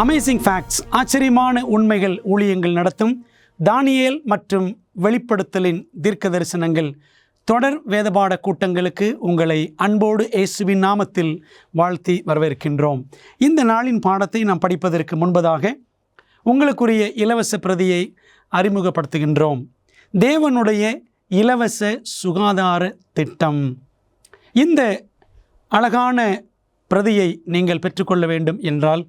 Amazing facts, ஆச்சரியமான உண்மைகள் ஊழியங்கள் நடத்தும் தானியேல் மற்றும் வெளிப்படுத்தலின் தீர்க்க தரிசனங்கள் தொடர் வேதபாட கூட்டங்களுக்கு உங்களை அன்போடு இயேசுவின் நாமத்தில் வாழ்த்தி வரவேற்கின்றோம். இந்த நாளின் பாடத்தை நாம் படிப்பதற்கு முன்பதாக உங்களுக்குரிய இலவச பிரதியை அறிமுகப்படுத்துகின்றோம். தேவனுடைய இலவச சுகாதார திட்டம். இந்த அழகான பிரதியை நீங்கள் பெற்றுக்கொள்ள வேண்டும் என்றால்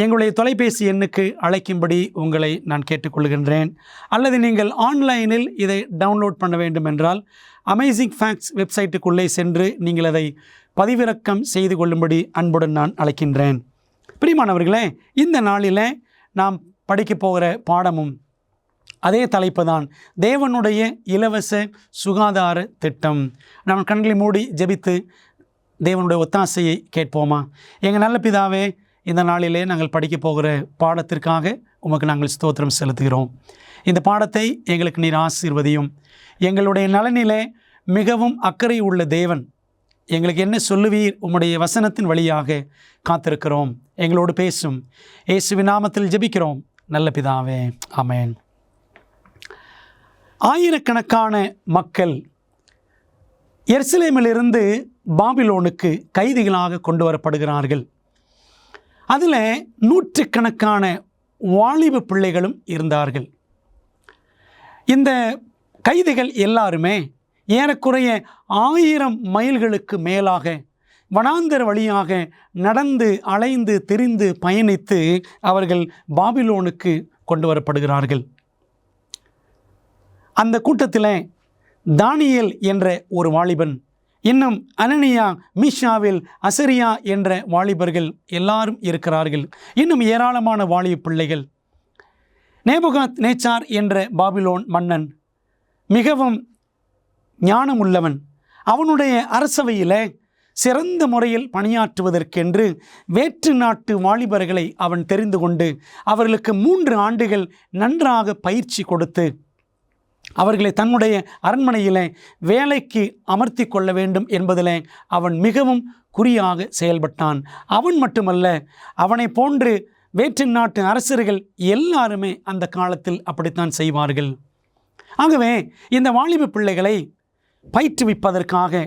எங்களுடைய தொலைபேசி எண்ணுக்கு அழைக்கும்படி உங்களை நான் கேட்டுக்கொள்கின்றேன். அல்லது நீங்கள் ஆன்லைனில் இதை டவுன்லோட் பண்ண வேண்டும் என்றால் அமேசிங் ஃபேக்ட்ஸ் வெப்சைட்டுக்குள்ளே சென்று நீங்கள் அதை பதிவிறக்கம் செய்து கொள்ளும்படி அன்புடன் நான் அழைக்கின்றேன். பிரியமானவர்களே, இந்த நாளில் நாம் படிக்கப் போகிற பாடமும் அதே தலைப்பு தான், தேவனுடைய இலவச சுகாதார திட்டம். நாம் கண்களை மூடி ஜெபித்து தேவனுடைய ஒத்தாசையை கேட்போமா? எங்கள் நல்ல பிதாவே, இந்த நாளிலே நாங்கள் படிக்க போகிற பாடத்திற்காக உமக்கு நாங்கள் ஸ்தோத்திரம் செலுத்துகிறோம். இந்த பாடத்தை எங்களுக்கு நீர் ஆசீர்வதியும். எங்களுடைய நலனிலே மிகவும் அக்கறை உள்ள தேவன், எங்களுக்கு என்ன சொல்லுவீர்? உம்முடைய வசனத்தின் வழியாக காத்திருக்கிறோம். எங்களோடு பேசும். இயேசுவின் நாமத்தில் ஜெபிக்கிறோம் நல்ல பிதாவே, ஆமென். ஆயிரக்கணக்கான மக்கள் எருசலேமிலிருந்து பாபிலோனுக்கு கைதிகளாக கொண்டு வரப்படுகிறார்கள். அதில் நூற்றுக்கணக்கான வாலிப பிள்ளைகளும் இருந்தார்கள். இந்த கைதிகள் எல்லாருமே ஏறக்குறைய 1000 மைல்களுக்கு மேலாக வனாந்தர வழியாக நடந்து அலைந்து திரிந்து பயணித்து அவர்கள் பாபிலோனுக்கு கொண்டு வரப்படுகிறார்கள். அந்த கூட்டத்தில் தானியேல் என்ற ஒரு வாலிபன், இன்னும் அனனியா, மீஷாவில், அசரியா என்ற வாலிபர்கள் எல்லாரும் இருக்கிறார்கள். இன்னும் ஏராளமான வாலிப பிள்ளைகள். நேபுகாத் நேச்சார் என்ற பாபிலோன் மன்னன் மிகவும் ஞானம் உள்ளவன். அவனுடைய அரசவையில் சிறந்த முறையில் பணியாற்றுவதற்கென்று வேற்று நாட்டு வாலிபர்களை அவன் தெரிந்து கொண்டு அவர்களுக்கு 3 ஆண்டுகள் நன்றாக பயிற்சி கொடுத்து அவர்களை தன்னுடைய அரண்மனையில் வேலைக்கு அமர்த்தி கொள்ள வேண்டும் என்பதில் அவன் மிகவும் குறியாக செயல்பட்டான். அவன் மட்டுமல்ல, அவனை போன்று வேற்று நாட்டு அரசர்கள் எல்லாருமே அந்த காலத்தில் அப்படித்தான் செய்வார்கள். ஆகவே இந்த வாலிப பிள்ளைகளை பயிற்றுவிப்பதற்காக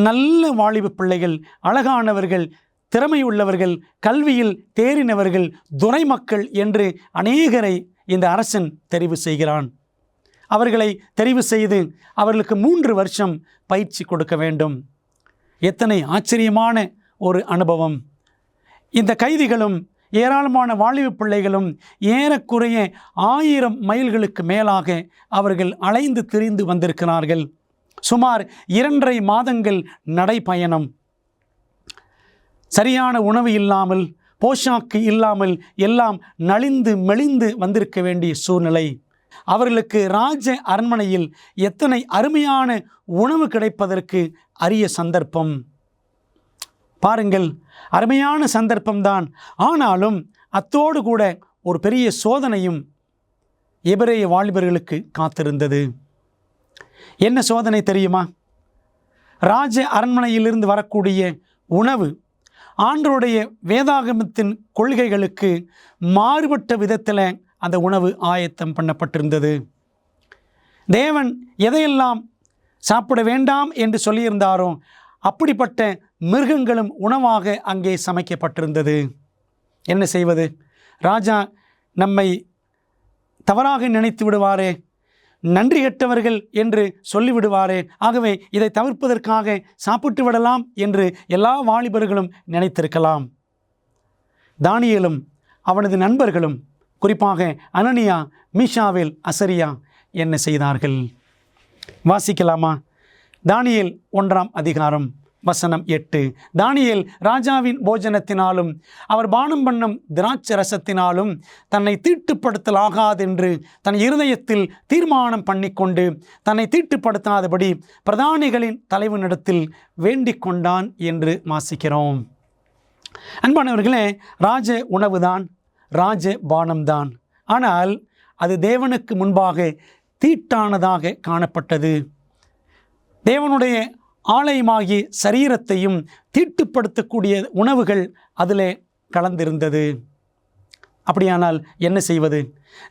நல்ல வாலிப பிள்ளைகள், அழகானவர்கள், திறமையுள்ளவர்கள், கல்வியில் தேறினவர்கள், துரைமக்கள் என்று அநேகரை இந்த அரசன் தெரிவு செய்கிறான். அவர்களை தெரிவு செய்து அவர்களுக்கு 3 வருஷம் பயிற்சி கொடுக்க வேண்டும். எத்தனை ஆச்சரியமான ஒரு அனுபவம்! இந்த கைதிகளும் ஏராளமான வாலிப பிள்ளைகளும் ஏறக்குறைய 1000 மைல்களுக்கு மேலாக அவர்கள் அலைந்து திரிந்து வந்திருக்கிறார்கள். சுமார் 2.5 மாதங்கள் நடைப்பயணம். சரியான உணவு இல்லாமல், போஷாக்கு இல்லாமல் எல்லாம் நலிந்து மெலிந்து வந்திருக்க வேண்டிய சூழ்நிலை. அவர்களுக்கு ராஜ அரண்மனையில் எத்தனை அருமையான உணவு கிடைப்பதற்கு அரிய சந்தர்ப்பம் பாருங்கள். அருமையான சந்தர்ப்பம்தான். ஆனாலும் அத்தோடு கூட ஒரு பெரிய சோதனையும் எபிரேய வாலிபர்களுக்கு காத்திருந்தது. என்ன சோதனை தெரியுமா? ராஜ அரண்மனையிலிருந்து வரக்கூடிய உணவு ஆண்டவருடைய வேதாகமத்தின் கொள்கைகளுக்கு மாறுபட்ட விதத்தில் அந்த உணவு ஆயத்தம் பண்ணப்பட்டிருந்தது. தேவன் எதையெல்லாம் சாப்பிட வேண்டாம் என்று சொல்லியிருந்தாரோ அப்படிப்பட்ட மிருகங்களும் உணவாக அங்கே சமைக்கப்பட்டிருந்தது. என்ன செய்வது? ராஜா நம்மை தவறாக நினைத்து விடுவாரே, நன்றி கெட்டவர்கள் என்று சொல்லிவிடுவாரே, ஆகவே இதை தவிர்ப்பதற்காக சாப்பிட்டு விடலாம் என்று எல்லா வாலிபர்களும் நினைத்திருக்கலாம். தானியேலும் அவனது நண்பர்களும், குறிப்பாக அனனியா, மீஷாவில், அசரியா என்ன செய்தார்கள்? வாசிக்கலாமா? தானியேல் 1ஆம் அதிகாரம் வசனம் 8. தானியேல் ராஜாவின் போஜனத்தினாலும் அவர் பானம் பண்ணும் திராட்சை ரசத்தினாலும் தன்னை தீட்டுப்படுத்தலாகாதென்று தன் இருதயத்தில் தீர்மானம் பண்ணிக்கொண்டு தன்னை தீட்டுப்படுத்தாதபடி பிரதானிகளின் தலைவனிடத்தில் வேண்டிக் கொண்டான் என்று வாசிக்கிறோம். அன்பானவர்களே, ராஜ உணவுதான், ராஜ பானம்தான். ஆனால் அது தேவனுக்கு முன்பாக தீட்டானதாக காணப்பட்டது. தேவனுடைய ஆலயமாகிய சரீரத்தையும் தீட்டுப்படுத்தக்கூடிய உணவுகள் அதில் கலந்திருந்தது. அப்படியானால் என்ன செய்வது?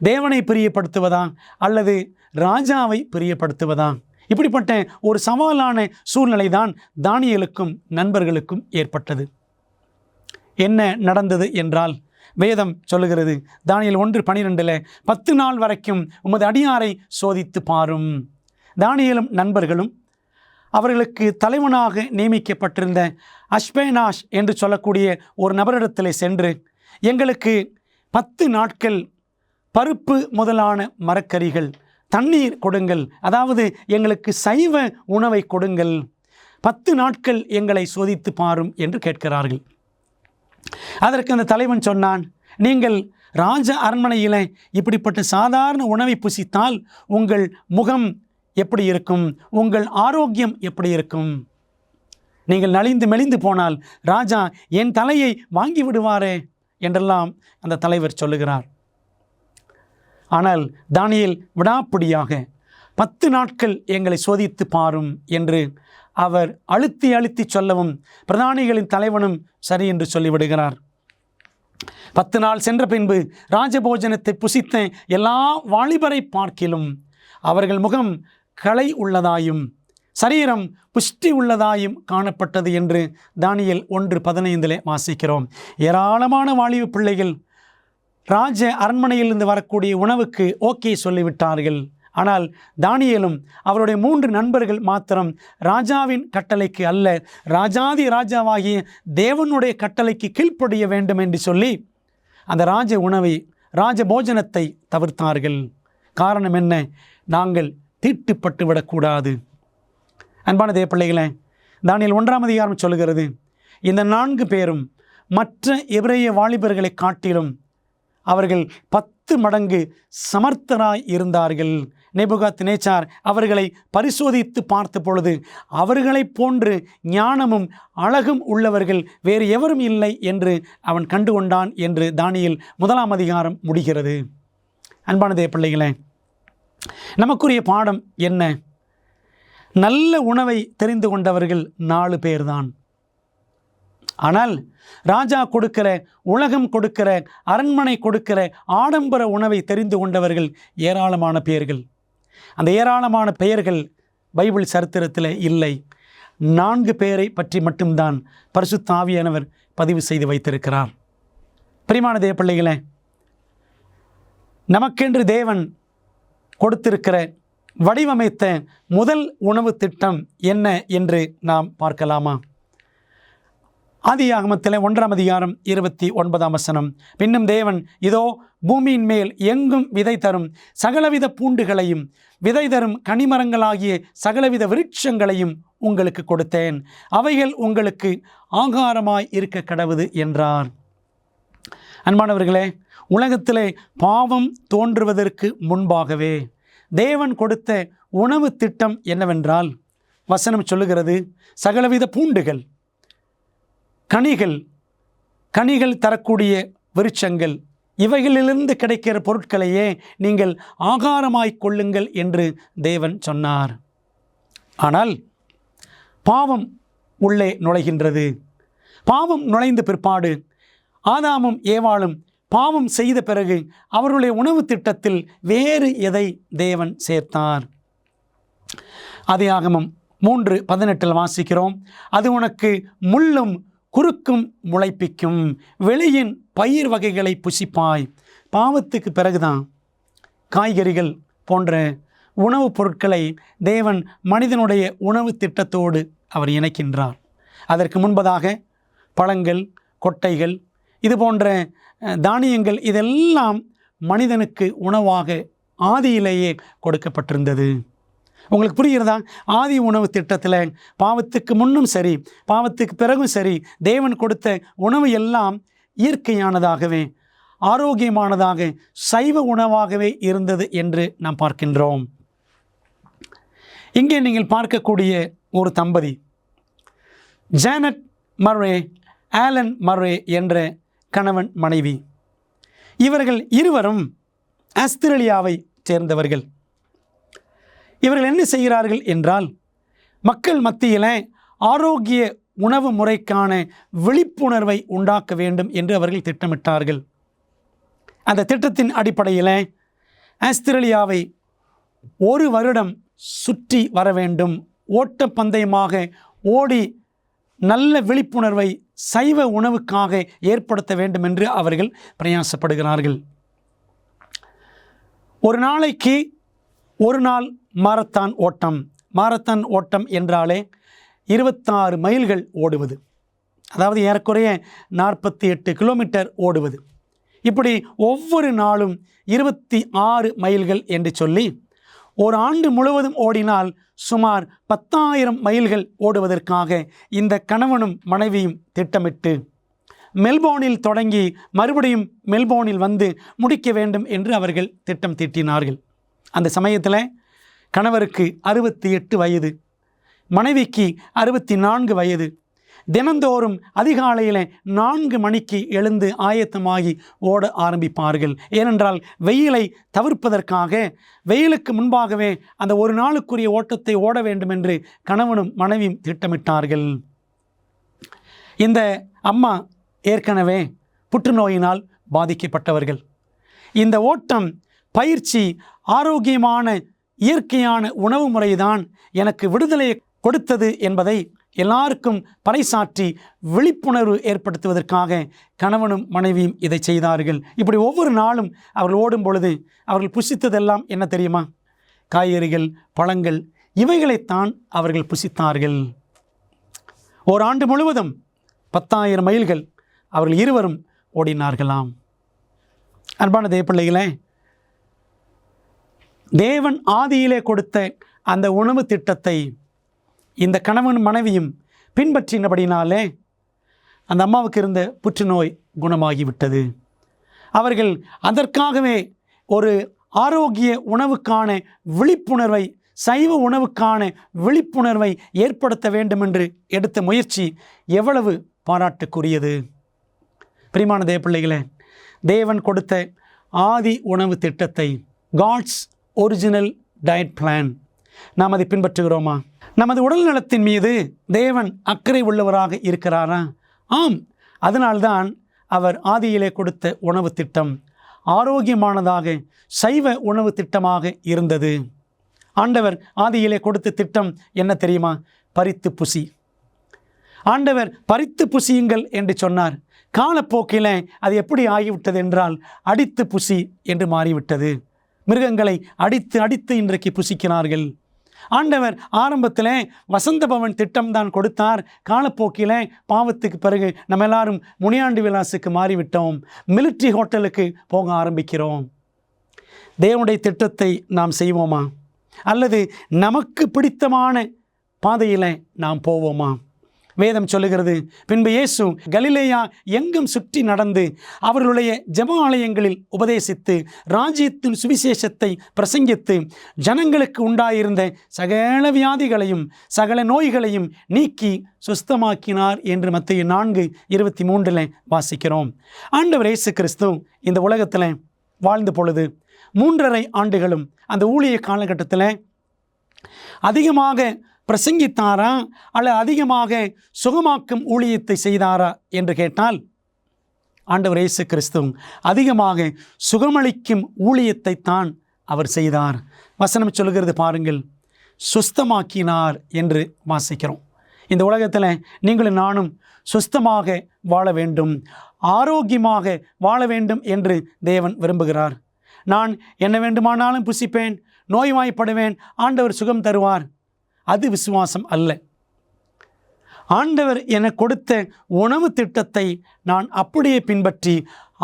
தேவனை பிரியப்படுத்துவதா அல்லது ராஜாவை பிரியப்படுத்துவதா? இப்படிப்பட்ட ஒரு சவாலான சூழ்நிலை தான் தானியேலுக்கும் நண்பர்களுக்கும் ஏற்பட்டது. என்ன நடந்தது என்றால், வேதம் சொல்லுகிறது, தானியேல் 1:12 10 நாள் வரைக்கும் உமது அடியாரை சோதித்து பாரும். தானியேலும் நண்பர்களும் அவர்களுக்கு தலைவனாக நியமிக்கப்பட்டிருந்த அஷ்பேனாஷ் என்று சொல்லக்கூடிய ஒரு நபரிடத்தில் சென்று, எங்களுக்கு 10 நாட்கள் பருப்பு முதலான மரக்கறிகள், தண்ணீர் கொடுங்கள், அதாவது எங்களுக்கு சைவ உணவை கொடுங்கள், 10 நாட்கள் எங்களை சோதித்து பாரும் என்று கேட்கிறார்கள். அதற்கு அந்த தலைவன் சொன்னான், நீங்கள் ராஜ அரண்மனையில் இப்படிப்பட்ட சாதாரண உணவை புசித்தால் உங்கள் முகம் எப்படி இருக்கும்? உங்கள் ஆரோக்கியம் எப்படி இருக்கும்? நீங்கள் நலிந்து மெலிந்து போனால் ராஜா என் தலையை வாங்கி விடுவாரே என்றெல்லாம் அந்த தலைவர் சொல்லுகிறார். ஆனால் தானியேல் விடாப்பிடியாக 10 நாட்கள் எங்களை சோதித்து பாரும் என்று அவர் அழுத்தி அழுத்தி சொல்லவும் பிரதானிகளின் தலைவனும் சரி என்று சொல்லிவிடுகிறார். 10 நாள் சென்ற பின்பு ராஜபோஜனத்தை புசித்த எல்லா வாலிபரை பார்க்கிலும் அவர்கள் முகம் களை உள்ளதாயும் சரீரம் புஷ்டி உள்ளதாயும் காணப்பட்டது என்று தானியேல் 1:15 வாசிக்கிறோம். ஏராளமான வாலிப பிள்ளைகள் ராஜ அரண்மனையிலிருந்து வரக்கூடிய உணவுக்கு ஓகே சொல்லிவிட்டார்கள். ஆனால் தானியேலும் அவருடைய 3 நண்பர்கள் மாத்திரம் ராஜாவின் கட்டளைக்கு அல்ல, ராஜாதி ராஜாவாகிய தேவனுடைய கட்டளைக்கு கீழ்ப்படிய வேண்டும் என்று சொல்லி அந்த ராஜ உணவை, ராஜ போஜனத்தை தவிர்த்தார்கள். காரணம் என்ன? நாங்கள் தீட்டுப்பட்டு விடக்கூடாது. அன்பான தேவ பிள்ளைகளே, தானியேல் 1ஆம் அதிகாரம் சொல்லுகிறது, இந்த 4 பேரும் மற்ற எபிரேய வாலிபர்களை காட்டிலும் அவர்கள் 10 மடங்கு சமர்த்தராய் இருந்தார்கள். நேபுகாத்நேச்சார் அவர்களை பரிசோதித்து பார்த்த பொழுது அவர்களைப் போன்று ஞானமும் அழகும் உள்ளவர்கள் வேறு எவரும் இல்லை என்று அவன் கண்டுகொண்டான் என்று தானியேல் 1ஆம் அதிகாரம் முடிகிறது. அன்பான தேவ பிள்ளைகளே, நமக்குரிய பாடம் என்ன? நல்ல உணவை தெரிந்து கொண்டவர்கள் 4 பேர்தான். ஆனால் ராஜா கொடுக்கிற, உலகம் கொடுக்கிற, அரண்மனை கொடுக்கிற ஆடம்பர உணவை தெரிந்து கொண்டவர்கள் ஏராளமான பெயர்கள். அந்த ஏராளமான பெயர்கள் பைபிள் சரித்திரத்தில் இல்லை. 4 பேரை பற்றி மட்டும்தான் பரிசுத்த ஆவியானவர் பதிவு செய்து வைத்திருக்கிறார். பிரியமான தேவ பிள்ளைகளே, நமக்கென்று தேவன் கொடுத்திருக்கிற, வடிவமைத்த முதல் உணவு திட்டம் என்ன என்று நாம் பார்க்கலாமா? ஆதியாகமத்தில் 1ஆம் அதிகாரம் 29ஆம் வசனம், பின்னும் தேவன், இதோ பூமியின் மேல் எங்கும் விதை தரும் சகலவித பூண்டுகளையும் விதை தரும் கனிமரங்களாகிய சகலவித விருட்சங்களையும் உங்களுக்கு கொடுத்தேன், அவைகள் உங்களுக்கு ஆகாரமாய் இருக்க கடவுது என்றார். அன்பானவர்களே, உலகத்திலே பாவம் தோன்றுவதற்கு முன்பாகவே தேவன் கொடுத்த உணவு திட்டம் என்னவென்றால், வசனம் சொல்லுகிறது, சகலவித பூண்டுகள், கனிகள் தரக்கூடிய விருட்சங்கள், இவைகளிலிருந்து கிடைக்கிற பொருட்களையே நீங்கள் ஆகாரமாய் கொள்ளுங்கள் என்று தேவன் சொன்னார். ஆனால் பாவம் உள்ளே நுழைகின்றது. பாவம் நுழைந்த பிற்பாடு ஆதாமும் ஏவாளும் பாவம் செய்த பிறகு அவருடைய உணவு திட்டத்தில் வேறு எதை தேவன் சேர்த்தார்? ஆதியாகமம் 3:18 வாசிக்கிறோம், அது உனக்கு முள்ளும் குறுக்கும் முளைப்பிக்கும், வெளியின் பயிர் வகைகளை புசிப்பாய். பாவத்துக்கு பிறகுதான் காய்கறிகள் போன்ற உணவுப் பொருட்களை தேவன் மனிதனுடைய உணவு திட்டத்தோடு அவர் இணைக்கின்றார். அதற்கு முன்பதாக பழங்கள், கொட்டைகள், இது போன்ற தானியங்கள், இதெல்லாம் மனிதனுக்கு உணவாக ஆதியிலேயே கொடுக்கப்பட்டிருந்தது. உங்களுக்கு புரிகிறதா? ஆதி உணவு திட்டத்தில் பாவத்துக்கு முன்னும் சரி, பாவத்துக்கு பிறகும் சரி, தேவன் கொடுத்த உணவு எல்லாம் இயற்கையானதாகவே, ஆரோக்கியமானதாக, சைவ உணவாகவே இருந்தது என்று நாம் பார்க்கின்றோம். இங்கே நீங்கள் பார்க்கக்கூடிய ஒரு தம்பதி, ஜானட் மர்ரே, ஆலன் மர்ரே என்ற கணவன் மனைவி. இவர்கள் இருவரும் ஆஸ்திரேலியாவை சேர்ந்தவர்கள். இவர்கள் என்ன செய்கிறார்கள் என்றால், மக்கள் மத்தியில் ஆரோக்கிய உணவு முறைக்கான விழிப்புணர்வை உண்டாக்க வேண்டும் என்று அவர்கள் திட்டமிட்டார்கள். அந்த திட்டத்தின் அடிப்படையில் ஆஸ்திரேலியாவை 1 வருடம் சுற்றி வர வேண்டும். ஓட்டப்பந்தயமாக ஓடி நல்ல விழிப்புணர்வை சைவ உணவுக்காக ஏற்படுத்த வேண்டும் என்று அவர்கள் பிரயாசப்படுகிறார்கள். ஒரு நாளைக்கு 1 நாள் மாரத்தான் ஓட்டம். மாரத்தான் ஓட்டம் என்றாலே 26 மைல்கள் ஓடுவது, அதாவது ஏறக்குறைய 48 கிலோமீட்டர் ஓடுவது. இப்படி ஒவ்வொரு நாளும் 26 மைல்கள் என்று சொல்லி ஒரு ஆண்டு முழுவதும் ஓடினால் சுமார் 10,000 மைல்கள் ஓடுவதற்காக இந்த கணவனும் மனைவியும் திட்டமிட்டு மெல்போர்னில் தொடங்கி மறுபடியும் மெல்போர்னில் வந்து முடிக்க வேண்டும் என்று அவர்கள் திட்டம் தீட்டினார்கள். அந்த சமயத்தில் கணவருக்கு 68 வயது, மனைவிக்கு 64 வயது. தினந்தோறும் அதிகாலையில் 4 மணிக்கு எழுந்து ஆயத்தமாகி ஓட ஆரம்பிப்பார்கள். ஏனென்றால் வெயிலை தவிர்ப்பதற்காக வெயிலுக்கு முன்பாகவே அந்த ஒரு நாளுக்குரிய ஓட்டத்தை ஓட வேண்டும் என்று கணவனும் மனைவியும் திட்டமிட்டார்கள். இந்த அம்மா ஏற்கனவே புற்றுநோயினால் பாதிக்கப்பட்டவர்கள். இந்த ஓட்டம், பயிற்சி, ஆரோக்கியமான இயற்கையான உணவு முறைதான் எனக்கு விடுதலையை கொடுத்தது என்பதை எல்லாருக்கும் பறைசாற்றி விழிப்புணர்வு ஏற்படுத்துவதற்காக கணவனும் மனைவியும் இதை செய்தார்கள். இப்படி ஒவ்வொரு நாளும் அவர்கள் ஓடும் பொழுது அவர்கள் புசித்ததெல்லாம் என்ன தெரியுமா? காய்கறிகள், பழங்கள், இவைகளைத்தான் அவர்கள் புசித்தார்கள். ஓராண்டு முழுவதும் 10,000 மைல்கள் அவர்கள் இருவரும் ஓடினார்களாம். அன்பான தேவப்பிள்ளைகளே, தேவன் ஆதியிலே கொடுத்த அந்த உணவு திட்டத்தை இந்த கணவன் மனைவியும் பின்பற்றினபடினாலே அந்த அம்மாவுக்கு இருந்த புற்றுநோய் குணமாகிவிட்டது. அவர்கள் அதற்காகவே ஒரு ஆரோக்கிய உணவுக்கான விழிப்புணர்வை, சைவ உணவுக்கான விழிப்புணர்வை ஏற்படுத்த வேண்டும் என்று எடுத்த முயற்சி எவ்வளவு பாராட்டுக்குரியது. பிரியமான தேவப்பிள்ளைகளே, தேவன் கொடுத்த ஆதி உணவு திட்டத்தை, காட்ஸ் ஒரிஜினல் டயட் பிளான், நாம் அதை பின்பற்றுகிறோமா? நமது உடல் நலத்தின் மீது தேவன் அக்கறை உள்ளவராக இருக்கிறாரா? ஆம். அதனால்தான் அவர் ஆதியிலே கொடுத்த உணவு திட்டம் ஆரோக்கியமானதாக சைவ உணவு திட்டமாக இருந்தது. ஆண்டவர் ஆதியிலே கொடுத்த திட்டம் என்ன தெரியுமா? பறித்து புசி. ஆண்டவர் பறித்து புசியுங்கள் என்று சொன்னார். காலப்போக்கில் அது எப்படி ஆகிவிட்டது என்றால் அடித்து புசி என்று மாறிவிட்டது. மிருகங்களை அடித்து அடித்து இன்றைக்கு புசிக்கிறார்கள். ஆண்டவர் ஆரம்பத்தில் வசந்த பவன் திட்டம்தான் கொடுத்தார். காலப்போக்கில் பாவத்துக்கு பிறகு நம்ம எல்லாரும் முனியாண்டி விலாசுக்கு மாறிவிட்டோம். மிலிட்ரி ஹோட்டலுக்கு போக ஆரம்பிக்கிறோம். தேவனுடைய திட்டத்தை நாம் செய்வோமா? அல்லது நமக்கு பிடித்தமான பாதையில் நாம் போவோமா? வேதம் சொல்லுகிறது, பின்பு இயேசு கலிலேயா எங்கும் சுற்றி நடந்து அவர்களுடைய ஜெப ஆலயங்களில் உபதேசித்து ராஜ்யத்தின் சுவிசேஷத்தை பிரசங்கித்து ஜனங்களுக்கு உண்டாயிருந்த சகல வியாதிகளையும் சகல நோய்களையும் நீக்கி சுஸ்தமாக்கினார் என்று மத்தேயு 4:23 வாசிக்கிறோம். ஆண்டவர் இயேசு கிறிஸ்து இந்த உலகத்தில் வாழ்ந்த பொழுது 3.5 ஆண்டுகளும் அந்த ஊழிய காலகட்டத்தில் அதிகமாக பிரசங்கித்தாரா அல்லது அதிகமாக சுகமாக்கும் ஊழியத்தை செய்தாரா என்று கேட்டால், ஆண்டவர் இயேசு கிறிஸ்து அதிகமாக சுகமளிக்கும் ஊழியத்தை தான் அவர் செய்தார். வசனம் சொல்லுகிறது பாருங்கள், சுஸ்தமாக்கினார் என்று வாசிக்கிறோம். இந்த உலகத்தில் நீங்களும் நானும் சுஸ்தமாக வாழ வேண்டும், ஆரோக்கியமாக வாழ வேண்டும் என்று தேவன் விரும்புகிறார். நான் என்ன வேண்டுமானாலும் புசிப்பேன், நோய்வாய்ப்படுவேன், ஆண்டவர் சுகம் தருவார், அது விசுவாசம் அல்ல. ஆண்டவர் எனக்கு கொடுத்த உணவு திட்டத்தை நான் அப்படியே பின்பற்றி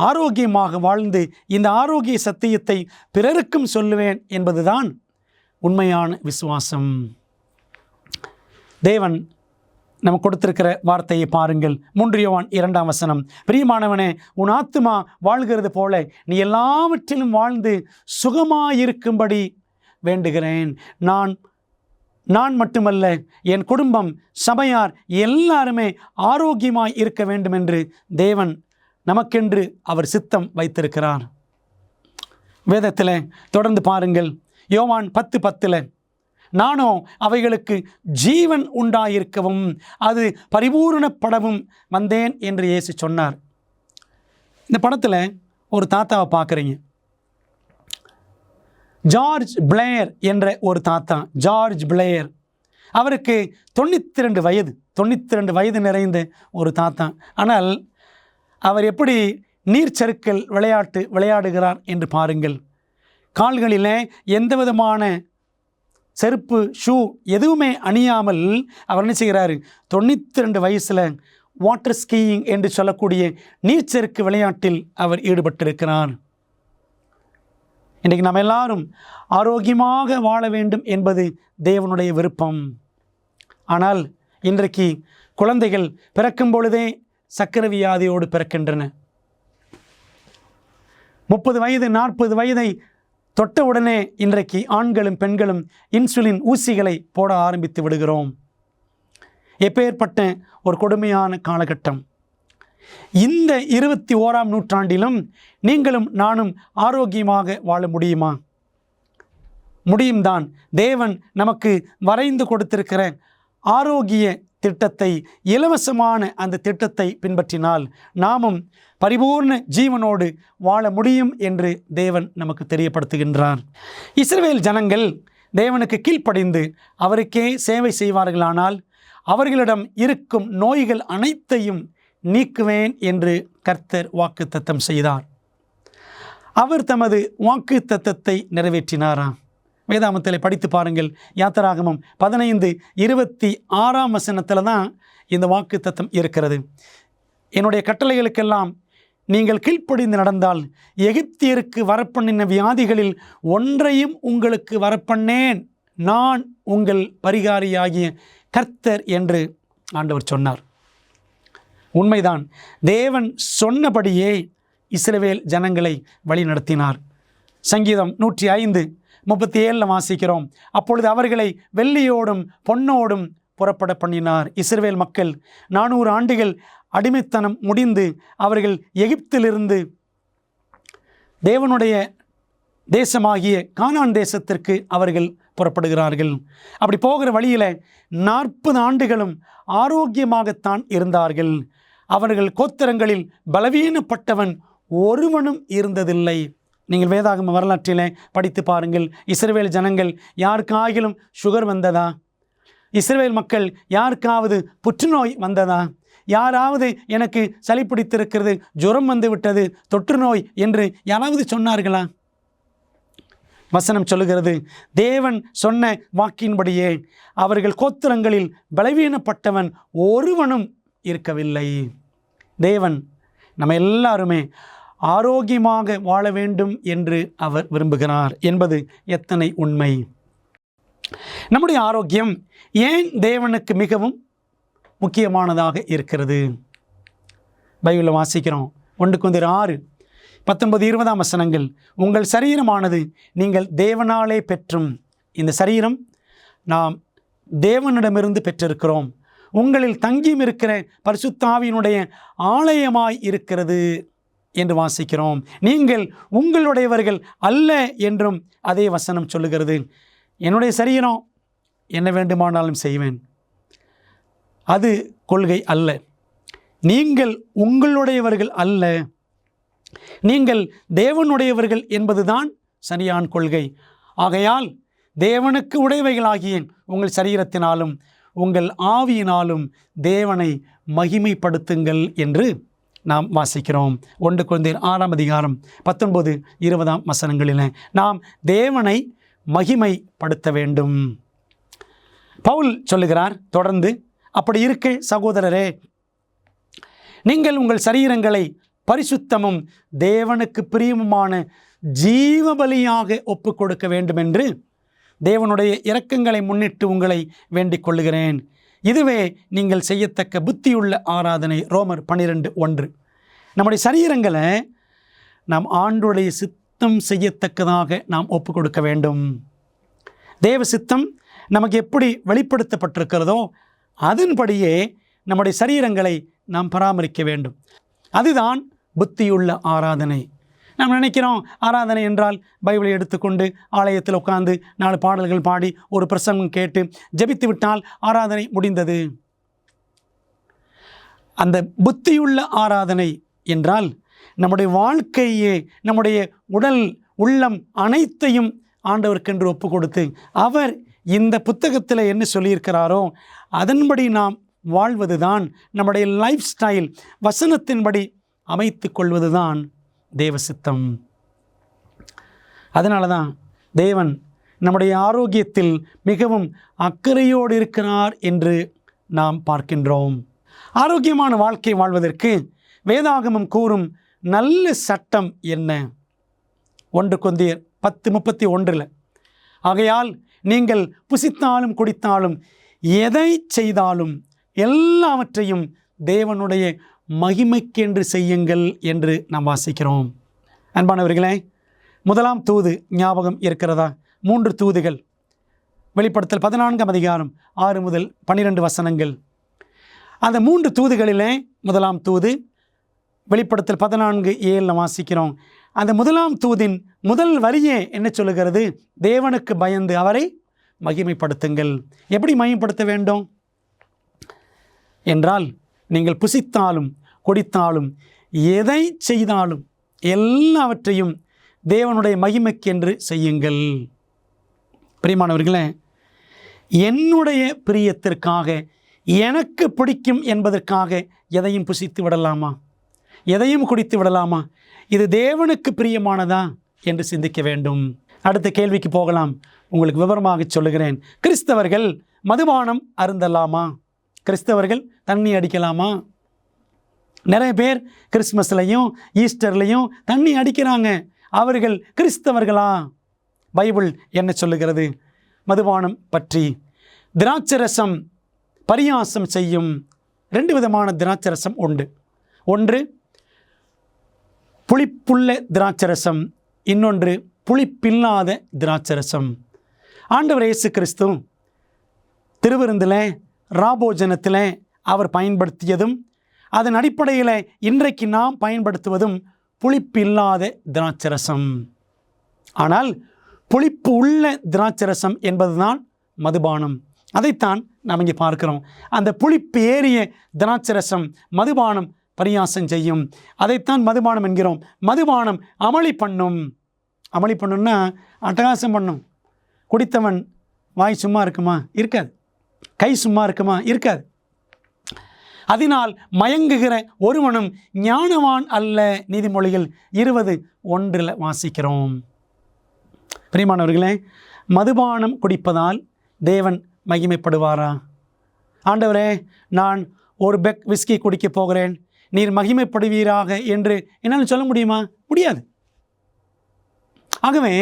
ஆரோக்கியமாக வாழ்ந்து இந்த ஆரோக்கிய சத்தியத்தை பிறருக்கும் சொல்லுவேன் என்பதுதான் உண்மையான விசுவாசம். தேவன் நமக்கு கொடுத்திருக்கிற வார்த்தையை பாருங்கள். 3 யோவான் 2 பிரியமானவனே, உன் ஆத்துமா வாழ்கிறது போல நீ எல்லாவற்றிலும் வாழ்ந்து சுகமாயிருக்கும்படி வேண்டுகிறேன். நான் மட்டுமல்ல, என் குடும்பம், சபையார் எல்லாருமே ஆரோக்கியமாய் இருக்க வேண்டும் என்று தேவன் நமக்கென்று அவர் சித்தம் வைத்திருக்கிறார். வேதத்தில் தொடர்ந்து பாருங்கள், யோவான் 10:10 நானோ அவைகளுக்கு ஜீவன் உண்டாயிருக்கவும் அது பரிபூரணப்படவும் வந்தேன் என்று இயேசு சொன்னார். இந்த படத்தில் ஒரு தாத்தாவை பார்க்குறீங்க. ஜார்ஜ் பிளேயர் என்ற ஒரு தாத்தா, ஜார்ஜ் பிளேயர். அவருக்கு 92 வயது நிறைந்த ஒரு தாத்தா. ஆனால் அவர் எப்படி நீர்ச்சறுக்கல் விளையாடுகிறார் என்று பாருங்கள். கால்களில் எந்த விதமான செருப்பு, ஷூ எதுவுமே அணியாமல் அவர் என்ன செய்கிறாரு, 92 வயசில் வாட்டர் ஸ்கீயிங் என்று சொல்லக்கூடிய நீர்ச்சறுக்கு விளையாட்டில் அவர் ஈடுபட்டிருக்கிறார். இன்றைக்கு நாம் எல்லாரும் ஆரோக்கியமாக வாழ வேண்டும் என்பது தேவனுடைய விருப்பம். ஆனால் இன்றைக்கு குழந்தைகள் பிறக்கும் பொழுதே சக்கரை வியாதியோடு பிறக்கின்றன. 30 வயது 40 வயதை தொட்டவுடனே இன்றைக்கு ஆண்களும் பெண்களும் இன்சுலின் ஊசிகளை போட ஆரம்பித்து விடுகிறோம். எப்பேற்பட்ட ஒரு கொடுமையான காலகட்டம். இந்த 21ஆம் நூற்றாண்டிலும் நீங்களும் நானும் ஆரோக்கியமாக வாழ முடியுமா? முடியும்தான். தேவன் நமக்கு வரைந்து கொடுத்திருக்கிற ஆரோக்கிய திட்டத்தை, இலவசமான அந்த திட்டத்தை பின்பற்றினால் நாமும் பரிபூர்ண ஜீவனோடு வாழ முடியும் என்று தேவன் நமக்கு தெரியப்படுத்துகின்றார். இஸ்ரவேல் ஜனங்கள் தேவனுக்கு கீழ்ப்படிந்து அவருக்கே சேவை செய்வார்களானால் அவர்களிடம் இருக்கும் நோய்கள் அனைத்தையும் நீக்குவேன் என்று கர்த்தர் வாக்குத்தத்தம் செய்தார். அவர் தமது வாக்குத்தத்தத்தை நிறைவேற்றினாராம். வேதாமத்தில் படித்து பாருங்கள். யாத்திராகமம் 15:26 வசனத்தில் தான் இந்த வாக்குத்தத்தம் இருக்கிறது. என்னுடைய கட்டளைகளுக்கெல்லாம் நீங்கள் கீழ்ப்படிந்து நடந்தால் எகிப்தியருக்கு வரப்பண்ணின வியாதிகளில் ஒன்றையும் உங்களுக்கு வரப்பண்ணேன், நான் உங்கள் பரிகாரியாகிய கர்த்தர் என்று ஆண்டவர் சொன்னார். உண்மைதான். தேவன் சொன்னபடியே இஸ்ரவேல் ஜனங்களை வழி நடத்தினார். சங்கீதம் 105:37 வாசிக்கிறோம். அப்பொழுது அவர்களை வெள்ளியோடும் பொன்னோடும் புறப்பட பண்ணினார். இஸ்ரவேல் மக்கள் 400 ஆண்டுகள் அடிமைத்தனம் முடிந்து அவர்கள் எகிப்திலிருந்து தேவனுடைய தேசமாகிய கானான் தேசத்திற்கு அவர்கள் புறப்படுகிறார்கள். அப்படி போகிற வழியில் 40 ஆண்டுகளும் ஆரோக்கியமாகத்தான் இருந்தார்கள். அவர்கள் கோத்திரங்களில் பலவீனப்பட்டவன் ஒருவனும் இருந்ததில்லை. நீங்கள் வேதாகம வரலாற்றிலே படித்து பாருங்கள். இஸ்ரவேல் ஜனங்கள் யாருக்காகிலும் சுகர் வந்ததா? இஸ்ரவேல் மக்கள் யாருக்காவது புற்றுநோய் வந்ததா? யாராவது எனக்கு சளி பிடித்திருக்கிறது, ஜுரம் வந்து விட்டது, தொற்று நோய் என்று யாராவது சொன்னார்களா? வசனம் சொல்லுகிறது, தேவன் சொன்ன வாக்கின்படியே அவர்கள் கோத்திரங்களில் பலவீனப்பட்டவன் ஒருவனும் இருக்கவில்லை. தேவன் நம்ம எல்லாருமே ஆரோக்கியமாக வாழ வேண்டும் என்று அவர் விரும்புகிறார் என்பது எத்தனை உண்மை. நம்முடைய ஆரோக்கியம் ஏன் தேவனுக்கு மிகவும் முக்கியமானதாக இருக்கிறது? பைபிளில் வாசிக்கிறோம். 1 கொரிந்தியர் 6:19-20 வசனங்கள். உங்கள் சரீரமானது நீங்கள் தேவனாலே பெற்றும், இந்த சரீரம் நாம் தேவனிடமிருந்து பெற்றிருக்கிறோம், உங்களில் தங்கியும் இருக்கிற பரிசுத்த ஆவியினுடைய ஆலயமாய் இருக்கிறது என்று வாசிக்கிறோம். நீங்கள் உங்களுடையவர்கள் அல்ல என்றும் அதே வசனம் சொல்லுகிறது. என்னுடைய சரீரம் என்ன வேண்டுமானாலும் செய்வேன், அது கொள்கை அல்ல. நீங்கள் உங்களுடையவர்கள் அல்ல, நீங்கள் தேவனுடையவர்கள் என்பதுதான் சரியான கொள்கை. ஆகையால் தேவனுக்கு உடையவைகளாகிய உங்கள் சரீரத்தினாலும் உங்கள் ஆவியினாலும் தேவனை மகிமைப்படுத்துங்கள் என்று நாம் வாசிக்கிறோம். 1 கொரிந்தியர் 6:19-20 வசனங்களில் நாம் தேவனை மகிமைப்படுத்த வேண்டும். பவுல் சொல்லுகிறார் தொடர்ந்து, அப்படி இருக்க சகோதரரே, நீங்கள் உங்கள் சரீரங்களை பரிசுத்தமும் தேவனுக்கு பிரியமுமான ஜீவபலியாக ஒப்பு கொடுக்க வேண்டும் என்று தேவனுடைய இரக்கங்களை முன்னிட்டு உங்களை வேண்டிக் கொள்ளுகிறேன். இதுவே நீங்கள் செய்யத்தக்க புத்தியுள்ள ஆராதனை. ரோமர் 12:1. நம்முடைய சரீரங்களை நாம் ஆண்டவருடைய சித்தம் செய்யத்தக்கதாக நாம் ஒப்பு கொடுக்க வேண்டும். தேவ சித்தம் நமக்கு எப்படி வெளிப்படுத்தப்பட்டிருக்கிறதோ அதன்படியே நம்முடைய சரீரங்களை நாம் பராமரிக்க வேண்டும். அதுதான் புத்தியுள்ள ஆராதனை. நாம் நினைக்கிறோம் ஆராதனை என்றால் பைபிளை எடுத்துக்கொண்டு ஆலயத்தில் உட்கார்ந்து 4 பாடல்கள் பாடி ஒரு பிரசங்கம் கேட்டு ஜெபித்து விட்டால் ஆராதனை முடிந்தது. அந்த புத்தியுள்ள ஆராதனை என்றால் நம்முடைய வாழ்க்கையே, நம்முடைய உடல் உள்ளம் அனைத்தையும் ஆண்டவருக்கென்று ஒப்பு கொடுத்து அவர் இந்த புத்தகத்தில் என்ன சொல்லியிருக்கிறாரோ அதன்படி நாம் வாழ்வது தான், நம்முடைய லைஃப் ஸ்டைல் வசனத்தின்படி அமைத்து கொள்வது தான் தேவ சித்தம். அதனால தான் தேவன் நம்முடைய ஆரோக்கியத்தில் மிகவும் அக்கறையோடு இருக்கிறார் என்று நாம் பார்க்கின்றோம். ஆரோக்கியமான வாழ்க்கை வாழ்வதற்கு வேதாகமம் கூறும் நல்ல சட்டம் என்ன? 1 கொரிந்தியர் 10:31 ஆகையால் நீங்கள் புசித்தாலும் குடித்தாலும் எதை செய்தாலும் எல்லாவற்றையும் தேவனுடைய மகிமைக்கென்று செய்யுங்கள் என்று நாம் வாசிக்கிறோம். அன்பானவர்களே, 1ஆம் தூது ஞாபகம் இருக்கிறதா? 3 தூதுகள். வெளிப்படுத்தல் 14ஆம் அதிகாரம் 6 முதல் 12 வசனங்கள். அந்த 3 தூதுகளிலே 1ஆம் தூது வெளிப்படுத்தல் 14:7 வாசிக்கிறோம். அந்த 1ஆம் தூதின் முதல் வரியே என்ன சொல்லுகிறது? தேவனுக்கு பயந்து அவரை மகிமைப்படுத்துங்கள். எப்படி மகிமைப்படுத்த வேண்டும் என்றால், நீங்கள் புசித்தாலும் குடித்தாலும் எதை செய்தாலும் எல்லாவற்றையும் தேவனுடைய மகிமைக்கென்று செய்யுங்கள். பிரியமானவர்களே, என்னுடைய பிரியத்திற்காக, எனக்கு பிடிக்கும் என்பதற்காக எதையும் புசித்து விடலாமா? எதையும் குடித்து விடலாமா? இது தேவனுக்கு பிரியமானதா என்று சிந்திக்க வேண்டும். அடுத்த கேள்விக்கு போகலாம். உங்களுக்கு விவரமாக சொல்லுகிறேன். கிறிஸ்தவர்கள் மதுபானம் அருந்தலாமா? கிறிஸ்தவர்கள் தண்ணி அடிக்கலாமா? நிறைய பேர் கிறிஸ்மஸ்லையும் ஈஸ்டர்லையும் தண்ணி அடிக்கிறாங்க. அவர்கள் கிறிஸ்தவர்களா? பைபிள் என்ன சொல்லுகிறது மதுபானம் பற்றி? திராட்சரசம் பரியாசம் செய்யும் 2 விதமான திராட்சரசம் உண்டு. ஒன்று புளிப்புள்ள திராட்சரசம், இன்னொன்று புளிப்பில்லாத திராட்சரசம். ஆண்டவர் இயேசு கிறிஸ்து திருவிருந்தில் ராபோஜனத்தில் அவர் பயன்படுத்தியதும் அதன் அடிப்படையில் இன்றைக்கு நாம் பயன்படுத்துவதும் புளிப்பில்லாத திராட்சரசம். ஆனால் புளிப்பு உள்ள திராட்சரசம் என்பதுதான் மதுபானம். அதைத்தான் நாம் இங்கே பார்க்கிறோம். அந்த புளிப்பு ஏறிய திராட்சரசம் மதுபானம் பரியாசம் செய்யும். அதைத்தான் மதுபானம் என்கிறோம். மதுபானம் அமளி பண்ணும். அமளி பண்ணுன்னா அட்டகாசம் பண்ணும். குடித்தவன் வாய் சும்மா இருக்குமா? இருக்காது. கை சும்மா இருக்குமா? இருக்காது. அதனால் மயங்குகிற ஒருவனும் ஞானவான் அல்ல. நீதிமொழிகள் 20:1 வாசிக்கிறோம். பிரியமானவர்களே, மதுபானம் குடிப்பதால் தேவன் மகிமைப்படுவாரா? ஆண்டவரே, நான் ஒரு பெக் விஸ்கி குடிக்க போகிறேன், நீர் மகிமைப்படுவீராக என்று என்னால் சொல்ல முடியுமா? முடியாது. ஆகவே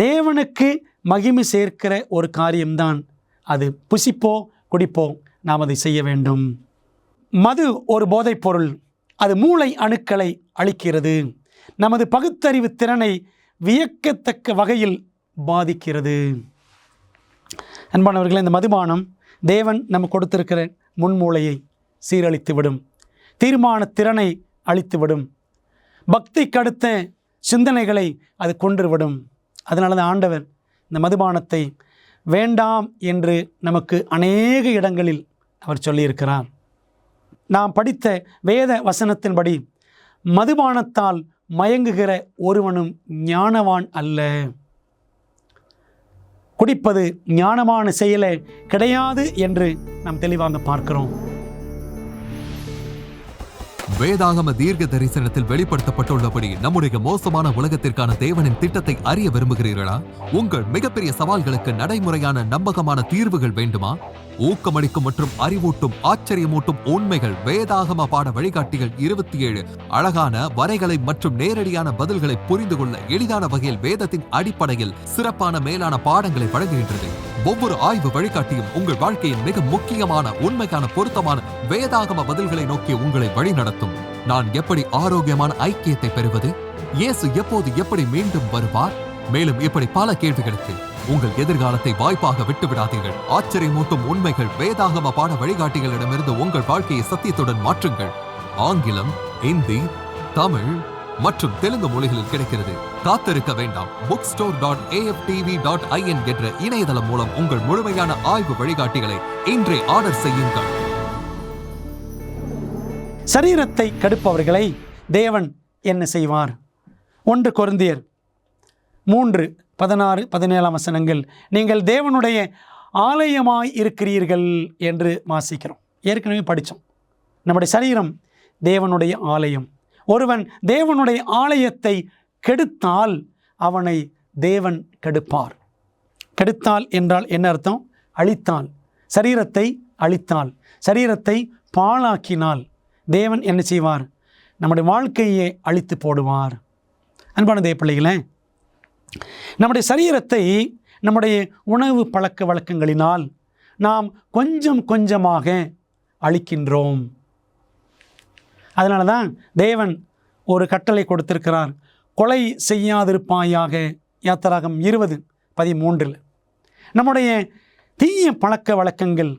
தேவனுக்கு மகிமை சேர்க்கிற ஒரு காரியம்தான் அது. புசிப்போ குடிப்போ நாம் அதை செய்ய வேண்டும். மது ஒரு போதைப் பொருள். அது மூளை அணுக்களை அழிக்கிறது. நமது பகுத்தறிவு திறனை வியக்கத்தக்க வகையில் பாதிக்கிறது. அன்பானவர்களே, இந்த மதுபானம் தேவன் நம்ம கொடுத்திருக்கிற முன்மூளையை சீரழித்துவிடும். தீர்மான திறனை அழித்துவிடும். பக்திக்கு அடுத்த சிந்தனைகளை அது கொன்றுவிடும். அதனால தான் ஆண்டவர் இந்த மதுபானத்தை வேண்டாம் என்று நமக்கு அநேக இடங்களில் அவர் சொல்லியிருக்கிறார். நாம் படித்த வேத வசனத்தின்படி மதுபானத்தால் மயங்குகிற ஒருவனும் ஞானவான் அல்ல. குடிப்பது ஞானமான செயலே கிடையாது என்று நாம் தெளிவாக பார்க்கிறோம். வேதாகம தீர்க்க தரிசனத்தில் வெளிப்படுத்தப்பட்டுள்ளபடி நம்முடைய மோசமான உலகத்திற்கான தேவனின் திட்டத்தை அறிய விரும்புகிறீர்களா? உங்கள் மிகப்பெரிய சவால்களுக்கு நடைமுறையான நம்பகமான தீர்வுகள் வேண்டுமா? ஊக்கமளிக்கும் மற்றும் அறிவூட்டும் ஆச்சரியமூட்டும் உண்மைகள் வேதாகம பாட வழிகாட்டிகள் 27 அழகான வரைகளை மற்றும் நேரடியான பதில்களை புரிந்து கொள்ள எளிதான வகையில் வேதத்தின் அடிப்படையில் சிறப்பான மேலான பாடங்களை வழங்குகின்றது. ஒவ்வொரு ஆய்வு வழிகாட்டியும் உங்கள் வாழ்க்கையின் மிக முக்கியமான உண்மைக்கான பொருத்தமான வேதாகம பதில்களை நோக்கி உங்களை வழிநடத்தும். நான் எப்படி ஆரோக்கியமான ஐக்கியத்தை பெறுவது? இயேசு எப்போது எப்படி மீண்டும் வருவார்? மேலும் இப்படி பல கேள்விகளுக்கு உங்கள் எதிர்காலத்தை வாய்ப்பாக விட்டுவிடாதீர்கள். ஆச்சரியமூட்டும் உண்மைகள் வேதாகம பாட வழிகாட்டிகளிடமிருந்து உங்கள் வாழ்க்கையை சத்தியத்துடன் மாற்றுங்கள். ஆங்கிலம், இந்தி, தமிழ் மற்றும் தெலுங்கு மொழிகளில் கிடைக்கிறது. காத்திருக்க வேண்டாம். bookstore.aftv.in என்ற இணையதளம் மூலம் உங்கள் முழுமையான ஆய்வு வழிகாட்டிகளை இன்றே ஆர்டர் செய்யுங்கள். சரீரத்தை கெடுப்பவர்களை தேவன் என்ன செய்வார்? 1 கொரிந்தியர் 3:16-17 நீங்கள் தேவனுடைய ஆலயமாய் இருக்கிறீர்கள் என்று வாசிக்கிறோம். ஏற்கனவே படித்தோம். நம்முடைய சரீரம் தேவனுடைய ஆலயம். ஒருவன் தேவனுடைய ஆலயத்தை கெடுத்தால் அவனை தேவன் கெடுப்பார். கெடுத்தால் என்றால் என்ன அர்த்தம்? அழித்தால், சரீரத்தை அழித்தால், சரீரத்தை பாழாக்கினால் தேவன் என்ன செய்வார்? நம்முடைய வாழ்க்கையை அழித்து போடுவார். அன்பான தேவ பிள்ளைகளே, நம்முடைய சரீரத்தை நம்முடைய உணவு பழக்க வழக்கங்களினால் நாம் கொஞ்சம் கொஞ்சமாக அழிக்கின்றோம். அதனால தான் தேவன் ஒரு கட்டளை கொடுத்திருக்கிறார், கொலை செய்யாதிருப்பாயாக. யாத்திராகம் 20:13. நம்முடைய தீய பழக்க வழக்கங்கள்,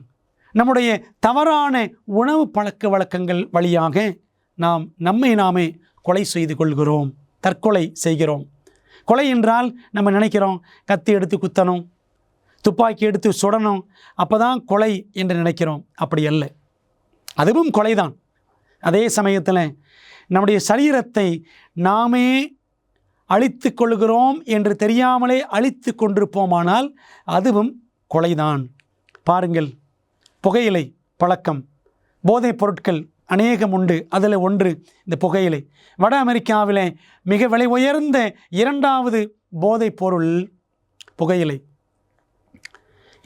நம்முடைய தவறான உணவு பழக்க வழக்கங்கள் வழியாக நாம் நம்மை நாமே கொலை செய்து கொள்கிறோம், தற்கொலை செய்கிறோம். கொலை என்றால் நம்ம நினைக்கிறோம் கத்தி எடுத்து குத்தணும், துப்பாக்கி எடுத்து சுடணும், அப்போ தான் கொலை என்று நினைக்கிறோம். அப்படி அல்ல, அதுவும் கொலைதான். அதே சமயத்தில் நம்முடைய சரீரத்தை நாமே அழித்து கொள்கிறோம் என்று தெரியாமலே அழித்து கொண்டிருப்போமானால் அதுவும் கொலைதான். பாருங்கள், புகையிலை பழக்கம், போதைப் பொருட்கள் அநேகம் உண்டு. அதில் ஒன்று இந்த புகையிலை. வட அமெரிக்காவில் மிக விலை உயர்ந்த 2வது போதைப் பொருள் புகையிலை.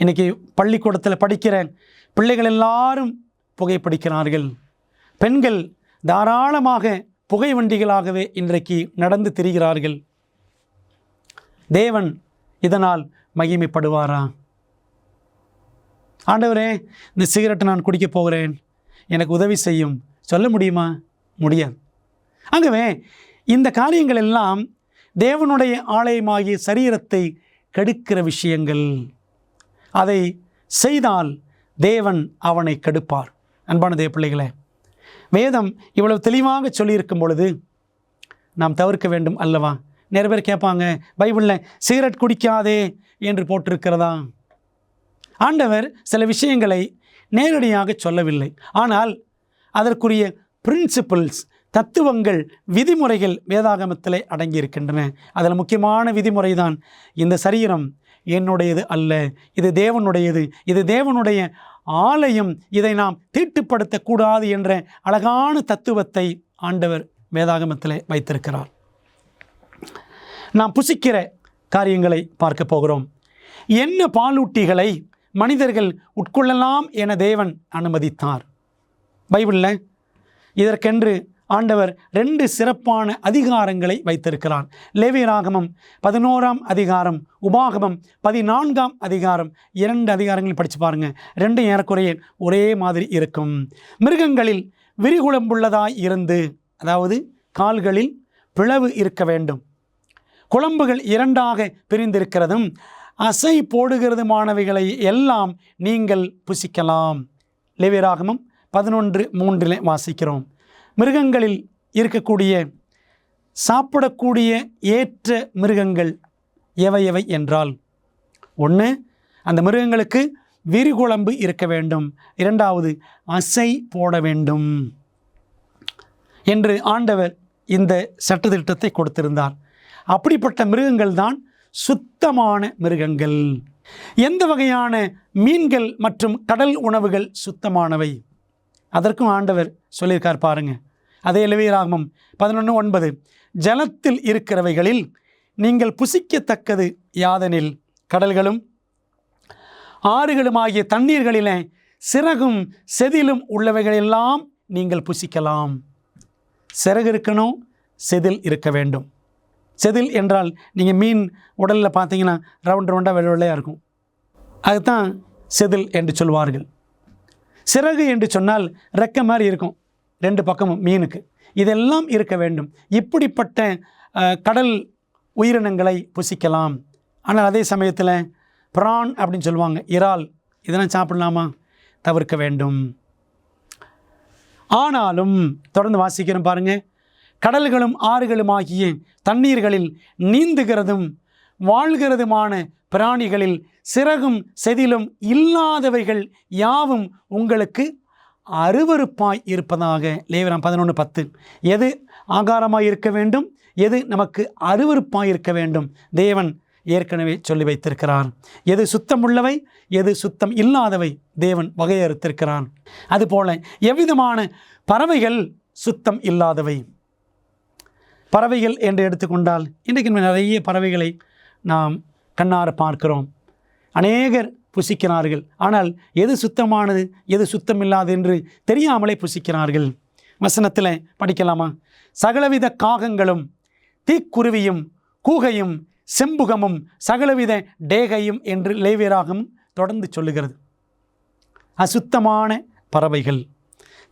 இன்றைக்கி பள்ளிக்கூடத்தில் படிக்கிற பிள்ளைகள் எல்லாரும் புகைப்பிடிக்கிறார்கள். பெண்கள் தாராளமாக புகை வண்டிகளாகவே இன்றைக்கு நடந்து திரிகிறார்கள். தேவன் இதனால் மகிமைப்படுவாரா? ஆண்டவரே, இந்த சிகரெட்டை நான் குடிக்க போகிறேன், எனக்கு உதவி செய்யும் சொல்ல முடியுமா? முடியாது. ஆகவே இந்த காரியங்கள் எல்லாம் தேவனுடைய ஆலயமாகிய சரீரத்தை கெடுக்கிற விஷயங்கள். அதை செய்தால் தேவன் அவனை கெடுப்பார். அன்பான தேவ பிள்ளைகளே, வேதம் இவ்வளவு தெளிவாக சொல்லியிருக்கும் பொழுது நாம் தவிர்க்க வேண்டும் அல்லவா? நிறைய பேர் கேட்பாங்க, பைபிளில் சிகரெட் குடிக்காதே என்று போட்டிருக்கிறதா? ஆண்டவர் சில விஷயங்களை நேரடியாக சொல்லவில்லை, ஆனால் அதற்குரிய பிரின்சிபிள்ஸ், தத்துவங்கள், விதிமுறைகள் வேதாகமத்திலே அடங்கியிருக்கின்றன. அதில் முக்கியமான விதிமுறை தான், இந்த சரீரம் என்னுடையது அல்ல, இது தேவனுடையது, இது தேவனுடைய ஆலயம், இதை நாம் தீட்டுப்படுத்தக்கூடாது என்ற அழகான தத்துவத்தை ஆண்டவர் வேதாகமத்திலே வைத்திருக்கிறார். நாம் புசிக்கிற காரியங்களை பார்க்க போகிறோம். என்ன பாலூட்டிகளை மனிதர்கள் உட்கொள்ளலாம் என தேவன் அனுமதித்தார்? பைபிளில் இதற்கென்று ஆண்டவர் 2 சிறப்பான அதிகாரங்களை வைத்திருக்கிறார். லேவியராகமம் 11ஆம் அதிகாரம், உபாகமம் 14ஆம் அதிகாரம். 2 அதிகாரங்கள் படித்து பாருங்கள், 2 ஏறக்குறைய ஒரே மாதிரி இருக்கும். மிருகங்களில் விரிகுளம்புள்ளதாய் இருந்து, அதாவது கால்களில் பிளவு இருக்க வேண்டும், குளம்புகள் 2ஆக பிரிந்திருக்கிறதும் அசை போடுகிறதுமானவைகளை எல்லாம் நீங்கள் புசிக்கலாம். லேவியராகமம் 11:3 வாசிக்கிறோம். மிருகங்களில் இருக்கக்கூடிய சாப்பிடக்கூடிய ஏற்ற மிருகங்கள் எவை எவை என்றால், 1, அந்த மிருகங்களுக்கு விரிகுளம்பு இருக்க வேண்டும், 2வது அசை போட வேண்டும் என்று ஆண்டவர் இந்த சட்டத்திட்டத்தை கொடுத்திருந்தார். அப்படிப்பட்ட மிருகங்கள் தான் சுத்தமான மிருகங்கள். எந்த வகையான மீன்கள் மற்றும் கடல் உணவுகள் சுத்தமானவை? அதற்கும் ஆண்டவர் சொல்லியிருக்கார் பாருங்க. அதே லேவியராகமம் 11:9, ஜலத்தில் இருக்கிறவைகளில் நீங்கள் புசிக்கத்தக்கது யாதெனில் கடல்களும் ஆறுகளும் ஆகிய தண்ணீர்களிலே சிறகும் செதிலும் உள்ளவைகளெல்லாம் நீங்கள் புசிக்கலாம். சிறகு இருக்கணும், செதில் இருக்க வேண்டும். செதில் என்றால் நீங்கள் மீன் உடலில் பார்த்தீங்கன்னா ரவுண்டாக வெள்ளையாக இருக்கும், அதுதான் செதில் என்று சொல்வார்கள். சிறகு என்று சொன்னால் ரெக்க மாதிரி இருக்கும் 2 பக்கமும் மீனுக்கு. இதெல்லாம் இருக்க வேண்டும். இப்படிப்பட்ட கடல் உயிரினங்களை புசிக்கலாம். ஆனால் அதே சமயத்தில் பிரான் அப்படின்னு சொல்லுவாங்க, இறால், இதெல்லாம் சாப்பிடலாமா? தவிர்க்க வேண்டும். ஆனாலும் தொடர்ந்து வாசிக்கிறோம் பாருங்க. கடல்களும் ஆறுகளும் ஆகிய தண்ணீர்களில் நீந்துகிறதும் வாழ்கிறதுமான பிராணிகளில் சிறகும் செதிலும் இல்லாதவைகள் யாவும் உங்களுக்கு அருவருப்பாய் இருப்பதாக. லேவியராகமம் 11:10. எது ஆகாரமாய் இருக்க வேண்டும், எது நமக்கு அருவருப்பாய் இருக்க வேண்டும், தேவன் ஏற்கனவே சொல்லி வைத்திருக்கிறார். எது சுத்தமுள்ளவை, எது சுத்தம் இல்லாதவை தேவன் வகையறுத்திருக்கிறான். அதுபோல எவ்விதமான பறவைகள் சுத்தம் இல்லாதவை. பறவைகள் என்று எடுத்துக்கொண்டால் இன்றைக்கு நிறைய பறவைகளை நாம் கண்ணார பார்க்கிறோம். அநேகர் புசிக்கிறார்கள். ஆனால் எது சுத்தமானது எது சுத்தமில்லாது என்று தெரியாமலே புசிக்கிறார்கள். வசனத்தில் படிக்கலாமா? சகலவித காகங்களும் தீக்குருவியும் கூகையும் செம்புகமும் சகலவித டேகையும் என்று லேவியராகமம் தொடர்ந்து சொல்லுகிறது. அசுத்தமான பறவைகள்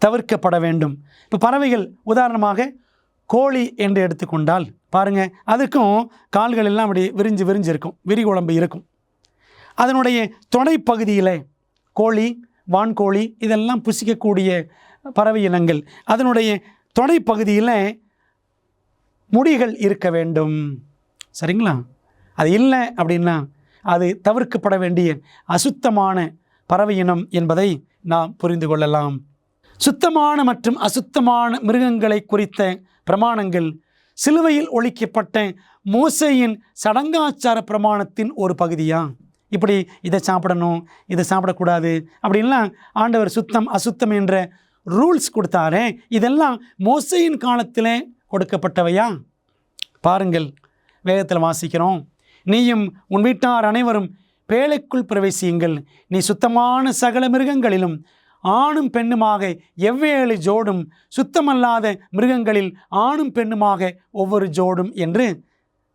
தவிர்க்கப்பட வேண்டும். இப்போ பறவைகள் உதாரணமாக கோழி என்று எடுத்துக்கொண்டால் பாருங்கள், அதுக்கும் கால்கள் எல்லாம் அப்படி விரிஞ்சு இருக்கும், விரிகுழம்பு இருக்கும். அதனுடைய தொடைப்பகுதியில் கோழி, வான்கோழி இதெல்லாம் புசிக்கக்கூடிய பறவை இனங்கள். அதனுடைய தொடைப்பகுதியில் முடிகள் இருக்க வேண்டும். சரிங்களா? அது இல்லை அப்படின்னா அது தவிர்க்கப்பட வேண்டிய அசுத்தமான பறவை இனம் என்பதை நாம் புரிந்து கொள்ளலாம். சுத்தமான மற்றும் அசுத்தமான மிருகங்களை குறித்த பிரமாணங்கள் சிலுவையில் ஒழிக்கப்பட்ட மோசேயின் சடங்காச்சார பிரமாணத்தின் ஒரு பகுதியா? இப்படி இதை சாப்பிடணும், இதை சாப்பிடக்கூடாது அப்படின்லாம் ஆண்டவர் சுத்தம் அசுத்தம் என்ற ரூல்ஸ் கொடுத்தாரே, இதெல்லாம் மோசேயின் காலத்தில் கொடுக்கப்பட்டவையா? பாருங்கள், வேதத்தில் வாசிக்கிறோம், நீயும் உன் வீட்டார் அனைவரும் பேழைக்குள் பிரவேசியுங்கள். நீ சுத்தமான சகல மிருகங்களிலும் ஆணும் பெண்ணுமாக எவ்வேழு ஜோடும், சுத்தமல்லாத மிருகங்களில் ஆணும் பெண்ணுமாக ஒவ்வொரு ஜோடும் என்று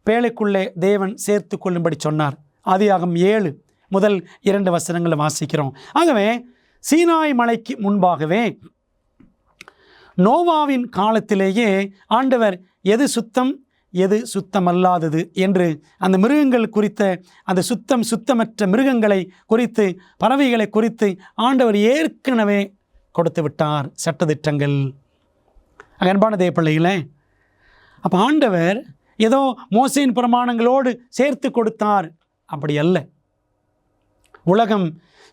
பேழைக்குள்ளே தேவன் சேர்த்து கொள்ளும்படி சொன்னார். ஆதியாகமம் 7 முதல் 2 வசனங்களை வாசிக்கிறோம். ஆகவே சீனாய் மலைக்கு முன்பாகவே நோவாவின் காலத்திலேயே ஆண்டவர் எது சுத்தம் எது சுத்தமல்லாதது என்று அந்த மிருகங்கள் குறித்த அந்த சுத்தமற்ற மிருகங்களை குறித்து பறவைகளை குறித்து ஆண்டவர் ஏற்கனவே கொடுத்து விட்டார் சட்டதிட்டங்கள். அன்பான தேவப்பிள்ளைகளே, அப்போ ஆண்டவர் ஏதோ மோசேயின் பிரமாணங்களோடு சேர்த்து கொடுத்தார் அப்படி அல்ல. உலகம்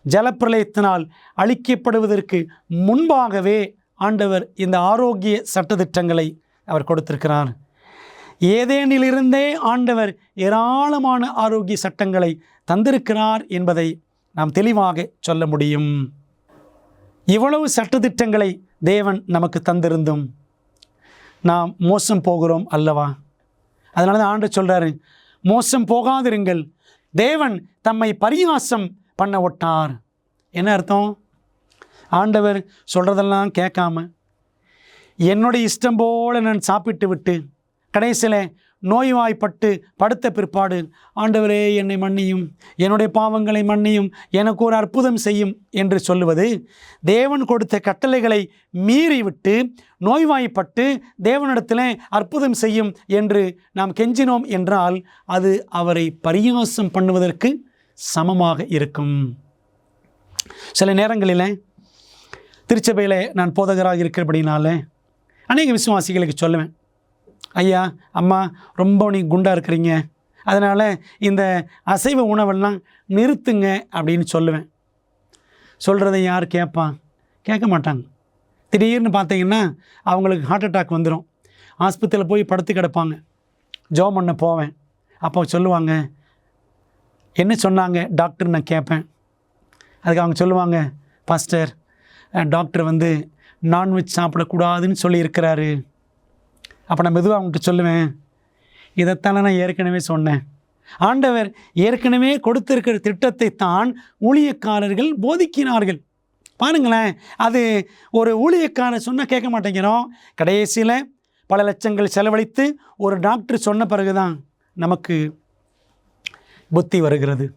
ஜலப்பிரளயத்தினால் அழிக்கப்படுவதற்கு முன்பாகவே ஆண்டவர் இந்த ஆரோக்கிய சட்டதிட்டங்களை அவர் கொடுத்திருக்கிறார். ஏதேனிலிருந்தே ஆண்டவர் ஏராளமான ஆரோக்கிய சட்டங்களை தந்திருக்கிறார் என்பதை நாம் தெளிவாக சொல்ல முடியும். இவ்வளவு சட்டதிட்டங்களை தேவன் நமக்கு தந்திருந்தும் நாம் மோசம் போகிறோம் அல்லவா? அதனால தான் ஆண்டவர் சொல்கிறாரு, மோசம் போகாதிருங்கள், தேவன் தம்மை பரியாசம் பண்ண ஒட்டார். என்ன அர்த்தம்? ஆண்டவர் சொல்கிறதெல்லாம் கேட்காம என்னுடைய இஷ்டம் போல் நான் சாப்பிட்டு விட்டு கடைசியில் நோய்வாய்ப்பட்டு படுத்த பிற்பாடு, ஆண்டவரே என்னை மன்னியும், என்னுடைய பாவங்களை மன்னியும், எனக்கு ஒரு அற்புதம் செய்யும் என்று சொல்லுவது, தேவன் கொடுத்த கட்டளைகளை மீறிவிட்டு நோய்வாய்ப்பட்டு தேவனிடத்தில் அற்புதம் செய்யும் என்று நாம் கெஞ்சினோம் என்றால் அது அவரை பரியாசம் பண்ணுவதற்கு சமமாக இருக்கும். சில நேரங்களில் திருச்சபையில் நான் போதகராக இருக்கிறபடினால அநேக விசுவாசிகளுக்கு சொல்லுவேன், ஐயா அம்மா ரொம்ப நீ குண்டாக இருக்கிறீங்க, அதனால் இந்த அசைவ உணவெல்லாம் நிறுத்துங்க அப்படின்னு சொல்லுவேன். சொல்கிறதை யார் கேட்பான்? கேட்க மாட்டாங்க. திடீர்னு பார்த்தீங்கன்னா அவங்களுக்கு ஹார்ட் அட்டாக் வந்துடும். ஆஸ்பத்திரியில் போய் படுத்து கிடப்பாங்க. ஜெபம் பண்ண போவேன். அப்போ சொல்லுவாங்க, என்ன சொன்னாங்க டாக்டர்? நான் கேட்பேன். அதுக்கு அவங்க சொல்லுவாங்க, பாஸ்டர் டாக்டர் நான்வெஜ் சாப்பிடக்கூடாதுன்னு சொல்லியிருக்கிறாரு. அப்போ நான் மெதுவாக அவங்ககிட்ட சொல்லுவேன், இதைத்தானே நான் ஏற்கனவே சொன்னேன். ஆண்டவர் ஏற்கனவே கொடுத்திருக்கிற திட்டத்தை தான் ஊழியக்காரர்கள் போதிக்கிறார்கள். பாருங்களேன், அது ஒரு ஊழியக்காரர் சொன்னால் கேட்க மாட்டேங்கிறோம். கடைசியில் பல லட்சங்கள் செலவழித்து ஒரு டாக்டர் சொன்ன பிறகு தான் நமக்கு புத்தி வருகிறது.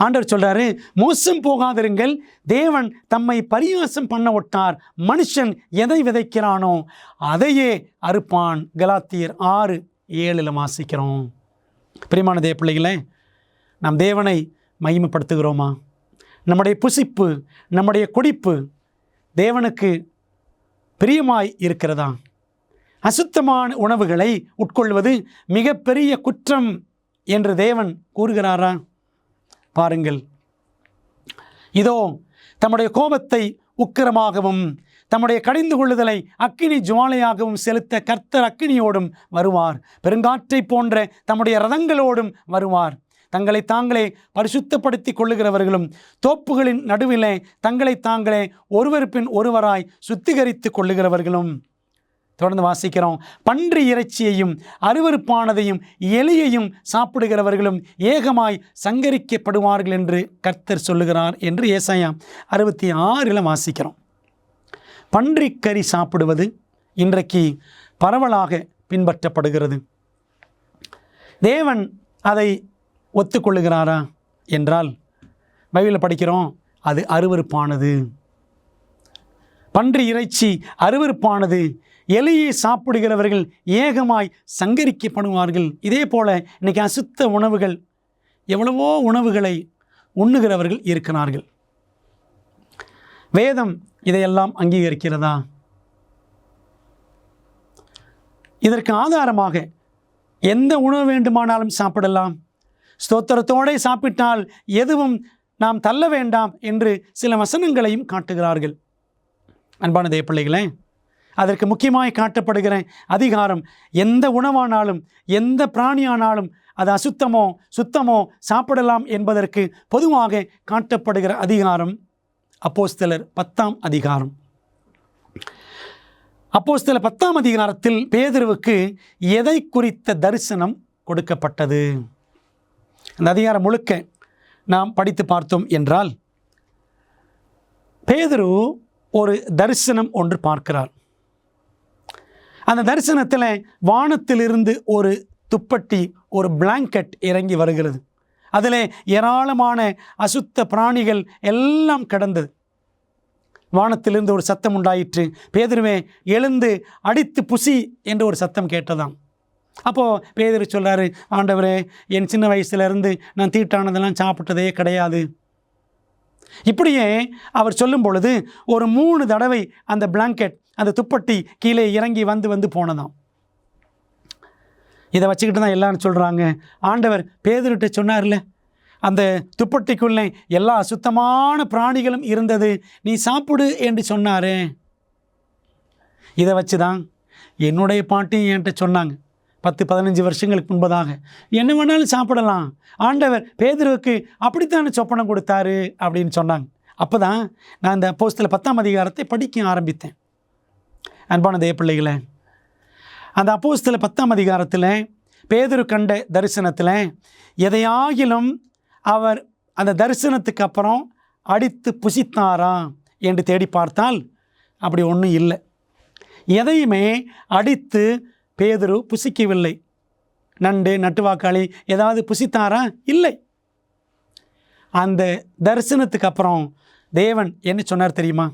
ஆண்டவர் சொல்கிறாரு, மோசம் போகாதிருங்கள், தேவன் தம்மை பரியாசம் பண்ண ஒட்டார். மனுஷன் எதை விதைக்கிறானோ அதையே அறுப்பான். கலாத்தியர் 6:7 வாசிக்கிறோம். பிரியமான தேவ பிள்ளைகளே, நாம் தேவனை மகிமைப்படுத்துகிறோமா? நம்முடைய புசிப்பு, நம்முடைய குடிப்பு தேவனுக்கு பிரியமாய் இருக்கிறதா? அசுத்தமான உணவுகளை உட்கொள்வது மிகப்பெரிய குற்றம் என்று தேவன் கூறுகிறாரா? பாருங்கள், இதோ தம்முடைய கோபத்தை உக்கிரமாகவும் தம்முடைய கடிந்து கொள்ளுதலை அக்கினி ஜுவாலையாகவும் செலுத்த கர்த்தர் அக்கினியோடும் வருவார். பெருங்காற்றை போன்ற தம்முடைய ரதங்களோடும் வருவார். தங்களை தாங்களே பரிசுத்தப்படுத்தி கொள்ளுகிறவர்களும் தோப்புகளின் நடுவிலே தங்களை தாங்களே ஒருவர் பின் ஒருவராய் சுத்திகரித்து கொள்ளுகிறவர்களும். தொடர்ந்து வாசிக்கிறோம். பன்றி இறைச்சியையும் அருவருப்பானதையும் எலியையும் சாப்பிடுகிறவர்களும் ஏகமாய் சங்கரிக்கப்படுவார்கள் என்று கர்த்தர் சொல்லுகிறார் என்று ஏசாயா 66 வாசிக்கிறோம். பன்றிக்கறி சாப்பிடுவது இன்றைக்கு பரவலாக பின்பற்றப்படுகிறது. தேவன் அதை ஒத்துக்கொள்ளுகிறாரா என்றால் பைபிளில் படிக்கிறோம், அது அருவருப்பானது. பன்றி இறைச்சி அருவருப்பானது, எலியை சாப்பிடுகிறவர்கள் ஏகமாய் சங்கரிக்கப்படுவார்கள். இதே போல இன்றைக்கி அசுத்த உணவுகள், எவ்வளவோ உணவுகளை உண்ணுகிறவர்கள் இருக்கிறார்கள். வேதம் இதையெல்லாம் அங்கீகரிக்கிறதா? இதற்கு ஆதாரமாக எந்த உணவு வேண்டுமானாலும் சாப்பிடலாம், ஸ்தோத்திரத்தோடு சாப்பிட்டால் எதுவும் நாம் தள்ள வேண்டாம் என்று சில வசனங்களையும் காட்டுகிறார்கள். அன்பான தேவ பிள்ளைகளே, அதற்கு முக்கியமாய் காட்டப்படுகிற அதிகாரம் எந்த உணவானாலும் எந்த பிராணியானாலும் அது அசுத்தமோ சுத்தமோ சாப்பிடலாம் என்பதற்கு பொதுவாக காட்டப்படுகிற அதிகாரம் அப்போஸ்தலர் 10ஆம் அதிகாரம். அப்போஸ்தலர் 10ஆம் அதிகாரத்தில் பேதுருவுக்கு எதை குறித்த தரிசனம் கொடுக்கப்பட்டது? அந்த அதிகாரம் முழுக்க நாம் படித்து பார்த்தோம் என்றால், பேதுரு ஒரு தரிசனம் ஒன்று பார்க்கிறார். அந்த தரிசனத்தில் வானத்திலிருந்து ஒரு துப்பட்டி, ஒரு பிளாங்கெட் இறங்கி வருகிறது. அதில் ஏராளமான அசுத்த பிராணிகள் எல்லாம் கிடந்தது. வானத்திலிருந்து ஒரு சத்தம் உண்டாயிற்று, பேதுருவே எழுந்து அடித்து புசி என்று ஒரு சத்தம் கேட்டதாம். அப்போது பேதுரு சொல்கிறாரு, ஆண்டவரே, என் சின்ன வயசுலேருந்து நான் தீட்டானதெல்லாம் சாப்பிட்டதே கிடையாது. இப்படியே அவர் சொல்லும் பொழுது ஒரு 3 தடவை அந்த பிளாங்கெட், அந்த துப்பட்டி கீழே இறங்கி வந்து போனதாம். இதை வச்சுக்கிட்டு தான் எல்லாரும் சொல்கிறாங்க, ஆண்டவர் பேதுருட்ட சொன்னார்ல, அந்த துப்பட்டிக்குள்ளே எல்லா சுத்தமான பிராணிகளும் இருந்தது, நீ சாப்பிடு என்று சொன்னாரே. இதை வச்சு தான் என்னுடைய பாட்டியும் என்கிட்ட சொன்னாங்க 10-15 வருஷங்களுக்கு முன்பதாக, என்ன வேணாலும் சாப்பிடலாம், ஆண்டவர் பேதுருவுக்கு அப்படித்தானே சொப்பனம் கொடுத்தாரு அப்படின்னு சொன்னாங்க. அப்போ தான் நான் இந்த அப்போஸ்தலர் 10ஆம் அதிகாரத்தை படிக்க ஆரம்பித்தேன். அன்பான தேவ பிள்ளைகளே, அந்த அப்போஸ்தலர் 10ஆம் அதிகாரத்தில் பேதுரு கண்ட தரிசனத்தில் எதையாகிலும் அவர் அந்த தரிசனத்துக்கு அப்புறம் அடித்து புசித்தாரா என்று தேடி பார்த்தால் அப்படி ஒன்றும் இல்லை. எதையுமே அடித்து பேதுரு புசிக்கவில்லை. நண்டு, நட்டுவாக்காளி ஏதாவது புசித்தாரா? இல்லை. அந்த தரிசனத்துக்கு அப்புறம் தேவன் என்ன சொன்னார் தெரியுமா?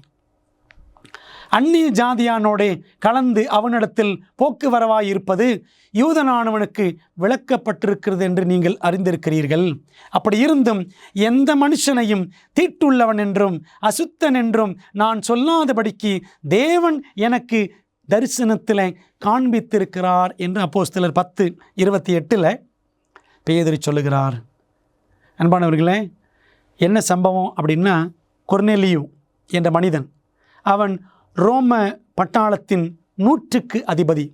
அந்நிய ஜாதியானோடே கலந்து அவனிடத்தில் போக்குவரவாய் இருப்பது யூதனானவனுக்கு விளக்கப்பட்டிருக்கிறது என்று நீங்கள் அறிந்திருக்கிறீர்கள். அப்படி இருந்தும் எந்த மனுஷனையும் தீட்டுள்ளவன் என்றும் அசுத்தன் என்றும் நான் சொல்லாதபடிக்கு தேவன் எனக்கு தரிசனத்தில் காண்பித்திருக்கிறார் என்று அப்போஸ்தலர் 10:28 பேதுரு சொல்லுகிறார். அன்பானவர்களே, என்ன சம்பவம் அப்படின்னா, கொர்நேலியு என்ற மனிதன், அவன் ரோம பட்டாளத்தின் 100க்கு அதிபதி.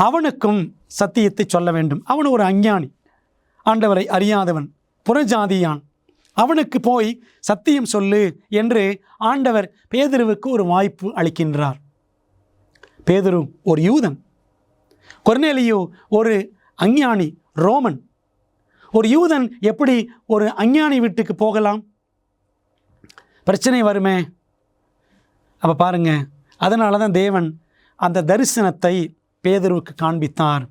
அவனுக்கும் சத்தியத்தை சொல்ல வேண்டும். அவன் ஒரு அஞ்ஞானி, ஆண்டவரை அறியாதவன், புறஜாதியான். அவனுக்கு போய் சத்தியம் சொல்லு என்று ஆண்டவர் பேதுருவுக்கு ஒரு வாய்ப்பு அளிக்கின்றார். பேதுரு ஒரு யூதன், கொர்நேலியு ஒரு அஞ்ஞானி, ரோமன். ஒரு யூதன் எப்படி ஒரு அஞ்ஞானி வீட்டுக்கு போகலாம்? பிரச்சனை வருமே. அப்போ பாருங்க, அதனால தான் தேவன் அந்த தரிசனத்தை பேதுருவுக்கு காண்பித்தார்.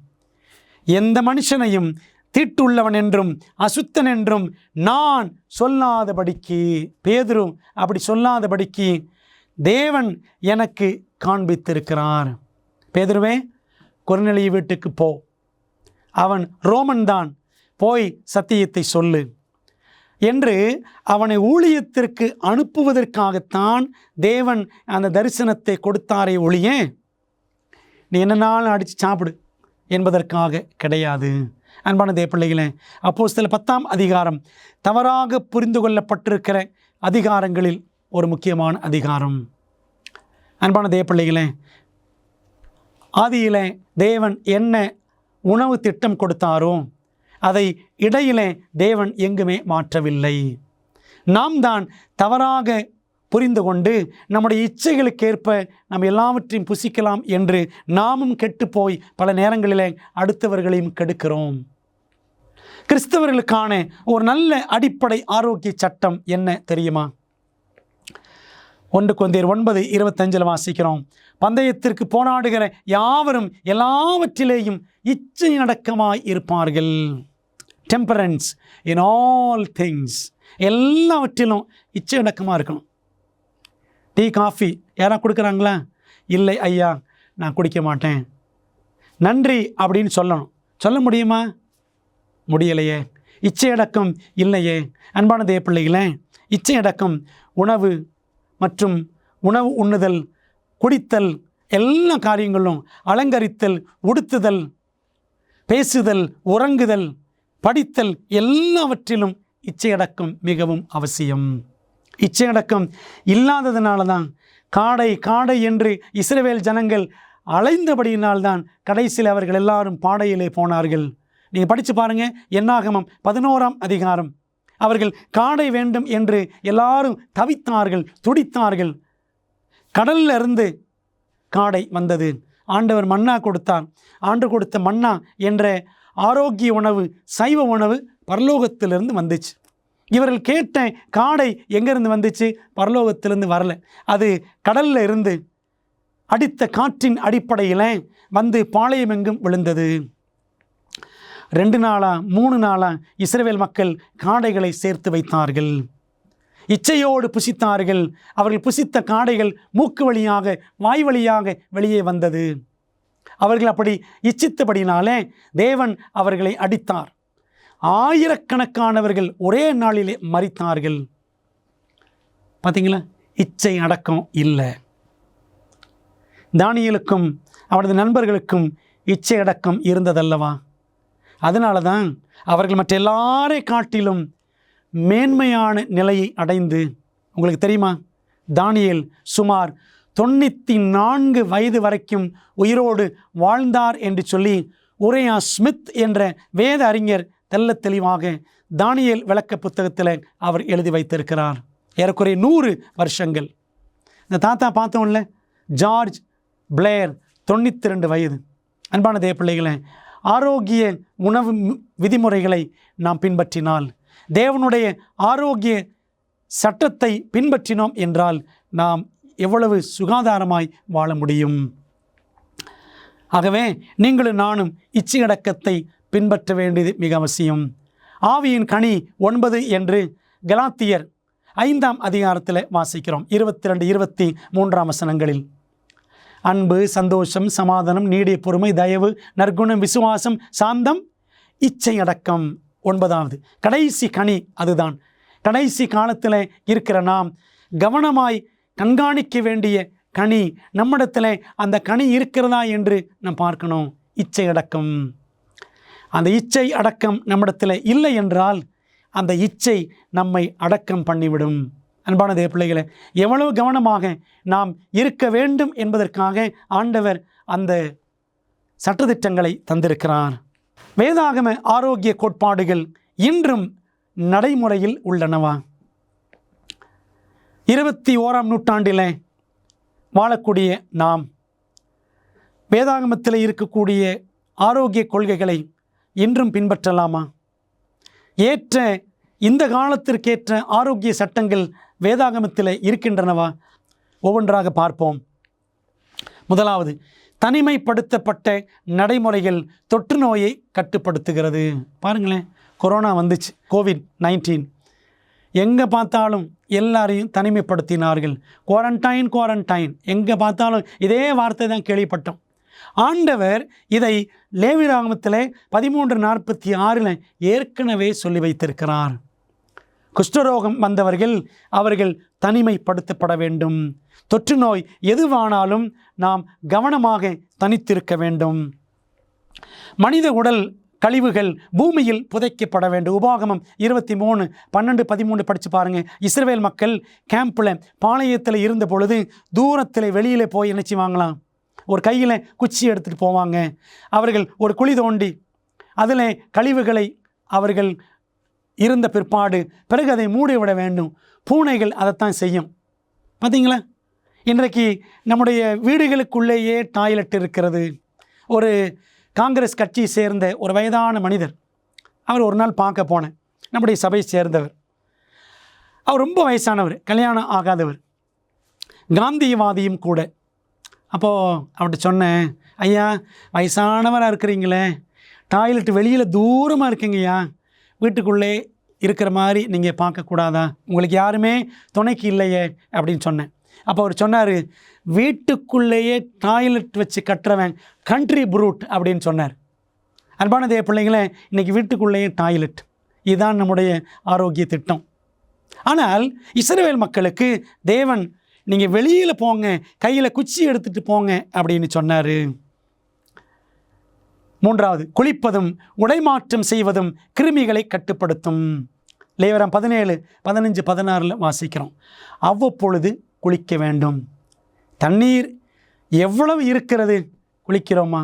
எந்த மனுஷனையும் தீட்டுள்ளவன் என்றும் அசுத்தன் என்றும் நான் சொல்லாதபடிக்கு, பேதுரு அப்படி சொல்லாதபடிக்கு தேவன் எனக்கு காண்பித்திருக்கிறார். பேதுருவே, கொர்நேலியு வீட்டுக்கு போ, அவன் ரோமன் தான், போய் சத்தியத்தை சொல்லு என்று அவனை ஊழியத்திற்கு அனுப்புவதற்காகத்தான் தேவன் அந்த தரிசனத்தை கொடுத்தாரே ஒழிய நீ என்னன்னாலும் அடித்து சாப்பிடு என்பதற்காக கிடையாது. அன்பான தேவ பிள்ளைகளே, அப்போஸ்தலர் 10ஆம் அதிகாரம் தவறாக புரிந்து கொள்ளப்பட்டிருக்கிற அதிகாரங்களில் ஒரு முக்கியமான அதிகாரம். அன்பான தேவ பிள்ளைகளே, ஆதியிலே தேவன் என்ன உணவு திட்டம் கொடுத்தாரோ அதை இடையிலே தேவன் எங்குமே மாற்றவில்லை. நாம் தான் தவறாக புரிந்து கொண்டு நம்முடைய இச்சைகளுக்கேற்ப நாம் எல்லாவற்றையும் புசிக்கலாம் என்று நாமும் கெட்டுப்போய் பல நேரங்களிலே அடுத்தவர்களையும் கெடுக்கிறோம். கிறிஸ்தவர்களுக்கான ஒரு நல்ல அடிப்படை ஆரோக்கிய சட்டம் என்ன தெரியுமா? 1 கொரிந்தியர் 9:25 வாசிக்கிறோம். பந்தயத்திற்கு போராடுகிற யாவரும் எல்லாவற்றிலேயும் இச்சை அடக்கமாய் இருப்பார்கள். Temperance in all things. எல்லாவற்றிலும் இச்சை அடக்கமாக இருக்கணும். டீ காஃபி யாராவது கொடுக்குறாங்களா? இல்லை ஐயா, நான் குடிக்க மாட்டேன். நன்றி அப்படின்னு சொல்லணும். சொல்ல முடியுமா? முடியலையே. இச்சையடக்கம் இல்லையே. அன்பான தேவ பிள்ளைகளே, இச்சையடக்கம் உணவு மற்றும் உணவு உண்ணுதல், குடித்தல், எல்லா காரியங்களும், அலங்கரித்தல், உடுத்துதல், பேசுதல், உறங்குதல், படித்தல், எல்லாவற்றிலும் இச்சையடக்கம் மிகவும் அவசியம். இச்சையடக்கம் இல்லாததுனால தான் காடை காடை என்று இஸ்ரவேல் ஜனங்கள் அலைந்தபடியினால்தான் கடைசியில் அவர்கள் எல்லாரும் பாடையிலே போனார்கள். நீங்கள் படித்து பாருங்கள், என்னாகமம் 11ஆம் அதிகாரம். அவர்கள் காடை வேண்டும் என்று எல்லாரும் தவித்தார்கள், துடித்தார்கள். கடல்ல இருந்து காடை வந்தது. ஆண்டவர் மன்னா கொடுத்தார். ஆண்டு கொடுத்த மன்னா என்ற ஆரோக்கிய உணவு, சைவ உணவு பரலோகத்திலிருந்து வந்துச்சு. இவர்கள் கேட்ட காடை எங்கேருந்து வந்துச்சு? பரலோகத்திலிருந்து வரல. அது கடல்ல இருந்து அடித்த காற்றின் அடிப்படையில் வந்து பாளையம் எங்கும் விழுந்தது. 2 நாளா 3 நாளா இஸ்ரவேல் மக்கள் காடைகளை சேர்த்து வைத்தார்கள். இச்சையோடு புசித்தார்கள். அவர்கள் புசித்த காடைகள் மூக்கு வழியாக, வாய் வழியாக வெளியே வந்தது. அவர்கள் அப்படி இச்சித்தபடினாலே தேவன் அவர்களை அடித்தார். ஆயிரக்கணக்கானவர்கள் ஒரே நாளிலே மரித்தார்கள். பார்த்தீங்களா? இச்சை அடக்கம் இல்லை. தானியேலுக்கும் அவரது நண்பர்களுக்கும் இச்சை அடக்கம் இருந்ததல்லவா? அதனால தான் அவர்கள் மற்ற எல்லாரை காட்டிலும் மேன்மையான நிலையை அடைந்து, உங்களுக்கு தெரியுமா, தானியேல் சுமார் 94 வயது வரைக்கும் உயிரோடு வாழ்ந்தார் என்று சொல்லி உரையா ஸ்மித் என்ற வேத அறிஞர் தெல்ல தெளிவாக தானியேல் விளக்க புத்தகத்தில் அவர் எழுதி வைத்திருக்கிறார். ஏறக்குறைய 100 வருஷங்கள். இந்த தாத்தா பார்த்தோம்ல, ஜார்ஜ் பிளேயர், 92 வயது. அன்பான தேவ பிள்ளைகளே, ஆரோக்கிய உணவு விதிமுறைகளை நாம் பின்பற்றினால், தேவனுடைய ஆரோக்கிய சட்டத்தை பின்பற்றினோம் என்றால் நாம் எவ்வளவு சுகாதாரமாய் வாழ முடியும். ஆகவே நீங்களும் நானும் இச்சையடக்கத்தை பின்பற்ற வேண்டியது மிக அவசியம். ஆவியின் கனி 9 என்று கலாத்தியர் 5ஆம் அதிகாரத்தில் வாசிக்கிறோம். 22, 23 வசனங்களில் அன்பு, சந்தோஷம், சமாதானம், நீடிய பொறுமை, தயவு, நற்குணம், விசுவாசம், சாந்தம், இச்சையடக்கம் 9வது கடைசி கனி அதுதான். கடைசி காலத்தில் இருக்கிற நாம் கவனமாய் கண்காணிக்க வேண்டிய கனி நம்மிடத்தில் அந்த கனி இருக்கிறதா என்று நாம் பார்க்கணும். இச்சை அடக்கம். அந்த இச்சை அடக்கம் நம்மிடத்தில் இல்லை என்றால் அந்த இச்சை நம்மை அடக்கம் பண்ணிவிடும். அன்பான தேவ பிள்ளைகளை, எவ்வளவு கவனமாக நாம் இருக்க வேண்டும் என்பதற்காக ஆண்டவர் அந்த சட்டதிட்டங்களை தந்திருக்கிறார். வேதாகம ஆரோக்கிய கோட்பாடுகள் இன்றும் நடைமுறையில் உள்ளனவா? 21ஆம் நூற்றாண்டில் வாழக்கூடிய நாம் வேதாகமத்தில் இருக்கக்கூடிய ஆரோக்கிய கொள்கைகளை இன்றும் பின்பற்றலாமா? ஏற்ற இந்த காலத்திற்கேற்ற ஆரோக்கிய சட்டங்கள் வேதாகமத்தில் இருக்கின்றனவா? ஒவ்வொன்றாக பார்ப்போம். முதலாவது, தனிமைப்படுத்தப்பட்ட நடைமுறைகள் தொற்று நோயை கட்டுப்படுத்துகிறது. பாருங்களேன், கொரோனா வந்துச்சு, COVID-19. எங்கே பார்த்தாலும் எல்லாரையும் தனிமைப்படுத்தினார்கள். குவாரண்டைன். எங்கே பார்த்தாலும் இதே வார்த்தை தான் கேள்விப்பட்டோம். ஆண்டவர் இதை லேவியராகமத்தில் 13:46 ஏற்கனவே சொல்லி வைத்திருக்கிறார். குஷ்டரோகம் வந்தவர்கள் அவர்கள் தனிமைப்படுத்தப்பட வேண்டும். தொற்று நோய் எதுவானாலும் நாம் கவனமாக தனித்திருக்க வேண்டும். மனித உடல் கழிவுகள் பூமியில் புதைக்கப்பட வேண்டும். உபாகமம் 23 12 13 படித்து பாருங்கள். இஸ்ரவேல் மக்கள் கேம்பில் பாளையத்தில் இருந்த பொழுது தூரத்தில் வெளியில் போய் நினச்சி வாங்கலாம், ஒரு கையில் குச்சி எடுத்துகிட்டு போவாங்க. அவர்கள் ஒரு குழி தோண்டி அதில் கழிவுகளை அவர்கள் இருந்த பிற்பாடு பிறகு அதை மூடிவிட வேண்டும். பூனைகள் அதைத்தான் செய்யும். பார்த்தீங்களா, இன்றைக்கு நம்முடைய வீடுகளுக்குள்ளேயே டாய்லெட் இருக்கிறது. ஒரு காங்கிரஸ் கட்சியை சேர்ந்த ஒரு வயதான மனிதர், அவர் ஒரு நாள் பார்க்க போனேன், நம்முடைய சபையை சேர்ந்தவர். அவர் ரொம்ப வயசானவர், கல்யாணம் ஆகாதவர், காந்தியவாதியும் கூட. அப்போது அவர்கிட்ட சொன்னேன், ஐயா வயசானவராக இருக்கிறீங்களே, டாய்லெட் வெளியில் தூரமாக இருக்குங்கய்யா, வீட்டுக்குள்ளே இருக்கிற மாதிரி நீங்கள் பார்க்கக்கூடாதா, உங்களுக்கு யாருமே துணைக்கு இல்லையே அப்படின்னு சொன்னேன். அப்போ அவர் சொன்னார், வீட்டுக்குள்ளேயே டாய்லெட் வச்சு கட்டுறவன் கண்ட்ரி புரூட் அப்படின்னு சொன்னார். அன்பான தேவ பிள்ளைங்களே, இன்றைக்கி வீட்டுக்குள்ளேயே டாய்லெட், இதுதான் நம்முடைய ஆரோக்கிய திட்டம். ஆனால் இஸ்ரவேல் மக்களுக்கு தேவன் நீங்கள் வெளியில் போங்க, கையில் குச்சி எடுத்துகிட்டு போங்க அப்படின்னு சொன்னார். மூன்றாவது, குளிப்பதும் உடைமாற்றம் செய்வதும் கிருமிகளை கட்டுப்படுத்தும். லேவியராம் 17 15 16 வாசிக்கிறோம். அவ்வப்பொழுது குளிக்க வேண்டும். தண்ணீர் எவ்வளவு இருக்கிறது, குளிக்கிறோமா?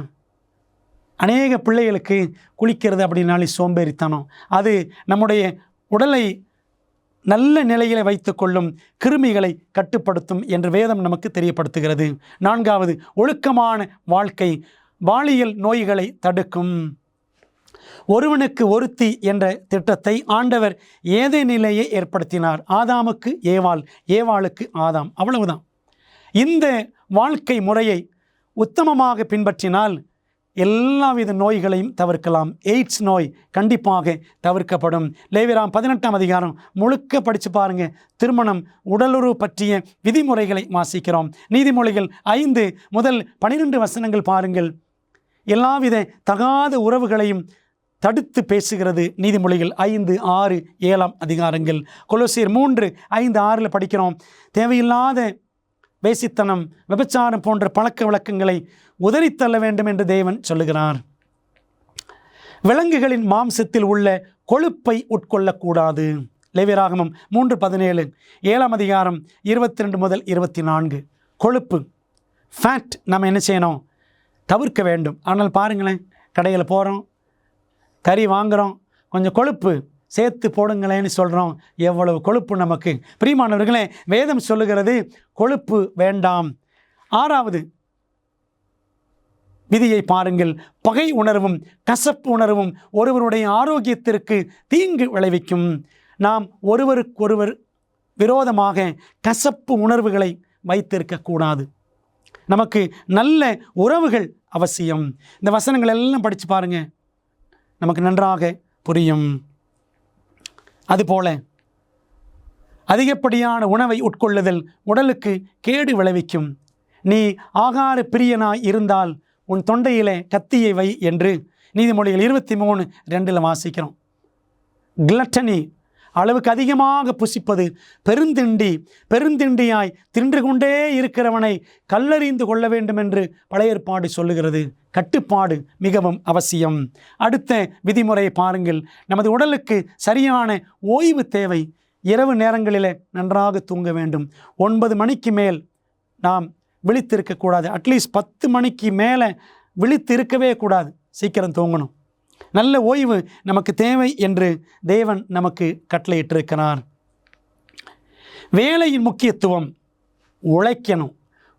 அநேக பிள்ளைகளுக்கு குளிக்கிறது அப்படின்னாலே சோம்பேறித்தனம். அது நம்முடைய உடலை நல்ல நிலையில் வைத்துக்கொள்ளும், கிருமிகளை கட்டுப்படுத்தும் என்று வேதம் நமக்கு தெரியப்படுத்துகிறது. நான்காவது, ஒழுக்கமான வாழ்க்கை பாலியல் நோய்களை தடுக்கும். ஒருவனுக்கு ஒருத்தி என்ற திட்டத்தை ஆண்டவர் ஏதேனிலேயே ஏற்படுத்தினார். ஆதாமுக்கு ஏவாள், ஏவாளுக்கு ஆதாம், அவ்வளவுதான். இந்த வாழ்க்கை முறையை உத்தமமாக பின்பற்றினால் எல்லாவித நோய்களையும் தவிர்க்கலாம். எய்ட்ஸ் நோய் கண்டிப்பாக தவிர்க்கப்படும். லேவியராம் 18ஆம் அதிகாரம் முழுக்க படித்து பாருங்கள். திருமணம், உடலுறவு பற்றிய விதிமுறைகளை வாசிக்கிறோம். நீதிமொழிகள் 5 முதல் 12 வசனங்கள் பாருங்கள். எல்லாவித தகாத உறவுகளையும் தடுத்து பேசுகிறது. நீதிமொழிகள் 5, 6, 7 அதிகாரங்கள். கொலோசியர் 3, 5, 6 படிக்கிறோம். தேவையில்லாத வேசித்தனம், விபச்சாரம் போன்ற பழக்க வழக்கங்களை உதறித்தள்ள வேண்டும் என்று தேவன் சொல்லுகிறார். விலங்குகளின் மாம்சத்தில் உள்ள கொழுப்பை உட்கொள்ளக்கூடாது. லேவியராகமம் 3:17, 7ஆம் அதிகாரம் 22 முதல் 24. கொழுப்பு, ஃபேட் நம்ம என்ன செய்யணும், தவிர்க்க வேண்டும். ஆனால் பாருங்களேன், கடையில் போகிறோம், கறி வாங்குகிறோம், கொஞ்சம் கொழுப்பு சேர்த்து போடுங்களேன்னு சொல்கிறோம். எவ்வளவு கொழுப்பு நமக்கு. பிரியமானவர்களே, வேதம் சொல்லுகிறது கொழுப்பு வேண்டாம். 6வது விதியை பாருங்கள். பகை உணர்வும் கசப்பு உணர்வும் ஒருவருடைய ஆரோக்கியத்திற்கு தீங்கு விளைவிக்கும். நாம் ஒருவருக்கொருவர் விரோதமாக கசப்பு உணர்வுகளை வைத்திருக்கக்கூடாது. நமக்கு நல்ல உறவுகள் அவசியம். இந்த வசனங்கள் எல்லாம் படித்து பாருங்கள், நமக்கு நன்றாக புரியும். அதுபோல அதிகப்படியான உணவை உட்கொள்ளுதல் உடலுக்கு கேடு விளைவிக்கும். நீ ஆகார பிரியனாய் இருந்தால் உன் தொண்டையிலே கத்தியை வை என்று நீதிமொழிகள் 23:2 வாசிக்கிறோம். கிளட்டனி, அளவுக்கு அதிகமாக புசிப்பது, பெருந்திண்டியாய் தின்று கொண்டே இருக்கிறவனை கல்லறிந்து கொள்ள வேண்டும் என்று பழைய ஏற்பாடு சொல்லுகிறது. கட்டுப்பாடு மிகவும் அவசியம். அடுத்த விதிமுறையை பாருங்கள். நமது உடலுக்கு சரியான ஓய்வு தேவை. இரவு நேரங்களில் நன்றாக தூங்க வேண்டும். 9 மணிக்கு மேல் நாம் விழித்திருக்கக்கூடாது. அட்லீஸ்ட் 10 மணிக்கு மேலே விழித்து இருக்கவே கூடாது. சீக்கிரம் தூங்கணும். நல்ல ஓய்வு நமக்கு தேவை என்று தேவன் நமக்கு கட்டளையிட்டிருக்கிறார். வேலையின் முக்கியத்துவம், உழைக்கணும்.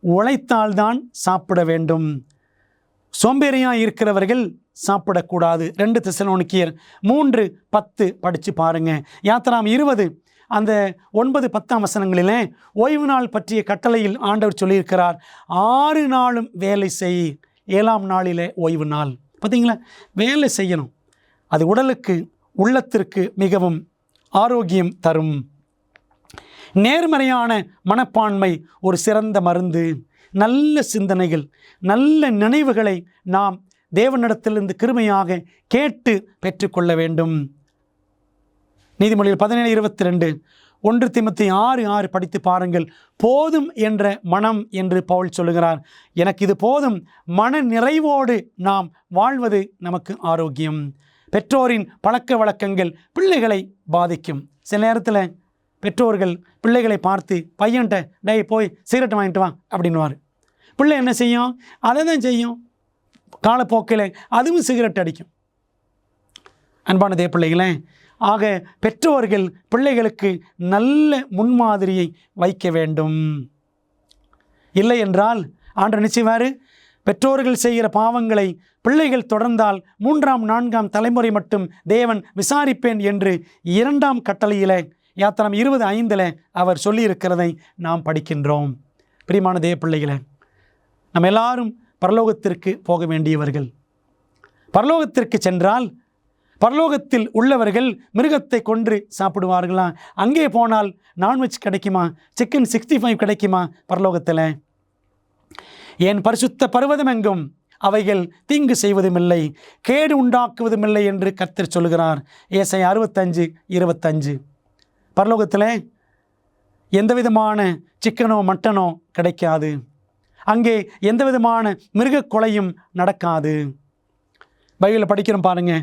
உழைத்தால்தான் சாப்பிட வேண்டும். சோம்பேறியாக இருக்கிறவர்கள் சாப்பிடக்கூடாது. 2 தெசலோனிக்கேயர் 3:10 படித்து பாருங்கள். யாத்திராம் 20 அந்த 9-10 வசனங்களிலே ஓய்வு நாள் பற்றிய கட்டளையில் ஆண்டவர் சொல்லியிருக்கிறார், 6 நாளும் வேலை செய், 7ஆம் நாளிலே ஓய்வு நாள். பார்த்தீங்களா, வேலை செய்யணும். அது உடலுக்கு உள்ளத்திற்கு மிகவும் ஆரோக்கியம் தரும். நேர்மறையான மனப்பான்மை ஒரு சிறந்த மருந்து. நல்ல சிந்தனைகள், நல்ல நினைவுகளை நாம் தேவனிடத்திலிருந்து கிருபையாக கேட்டு பெற்றுக்கொள்ள வேண்டும். நீதிமொழிகள் 17:22, 1 தீமோத்தேயு 6:6 படித்து பாருங்கள். போதும் என்ற மனம் என்று பவுல் சொல்லுகிறார். எனக்கு இது போதும். மன நிறைவோடு நாம் வாழ்வது நமக்கு ஆரோக்கியம். பெற்றோரின் பழக்க வழக்கங்கள் பிள்ளைகளை பாதிக்கும். சில நேரத்தில் பெற்றோர்கள் பிள்ளைகளை பார்த்து பையன்கிட்ட டேய் போய் சிகரெட் வாங்கிட்டு வா அப்படின்வார். பிள்ளை என்ன செய்யும்? அதை தான் செய்யும். காலப்போக்கில் அதுவும் சிகரெட் அடிக்கும். அன்பான தேவ பிள்ளைகளே, ஆக பெற்றோர்கள் பிள்ளைகளுக்கு நல்ல முன்மாதிரியை வைக்க வேண்டும். இல்லை என்றால் ஆண்டவர் நிச்சயமாறு பெற்றோர்கள் செய்கிற பாவங்களை பிள்ளைகள் தொடர்ந்தால் 3ஆம் 4ஆம் தலைமுறை மட்டும் தேவன் விசாரிப்பேன் என்று 2ஆம் கட்டளையில் யாத்திராம் 20:5 அவர் சொல்லியிருக்கிறதை நாம் படிக்கின்றோம். பிரியமான தேவ பிள்ளைகளே, நம்ம எல்லாரும் பரலோகத்திற்கு போக வேண்டியவர்கள். பரலோகத்திற்கு சென்றால் பரலோகத்தில் உள்ளவர்கள் மிருகத்தை கொன்று சாப்பிடுவார்களா? அங்கே போனால் நான்வெஜ் கிடைக்குமா? சிக்கன் 65 கிடைக்குமா பரலோகத்தில்? என் பரிசுத்த பர்வதம் எங்கும் அவைகள் தீங்கு செய்வதுமில்லை, கேடு உண்டாக்குவதுமில்லை என்று கர்த்தர் சொல்கிறார். ஏசாயா 65:25. பரலோகத்தில் எந்த விதமான சிக்கனோ மட்டனோ கிடைக்காது. அங்கே எந்த விதமான மிருக கொலையும் நடக்காது. பைபிளில் படிக்கிறோம் பாருங்க,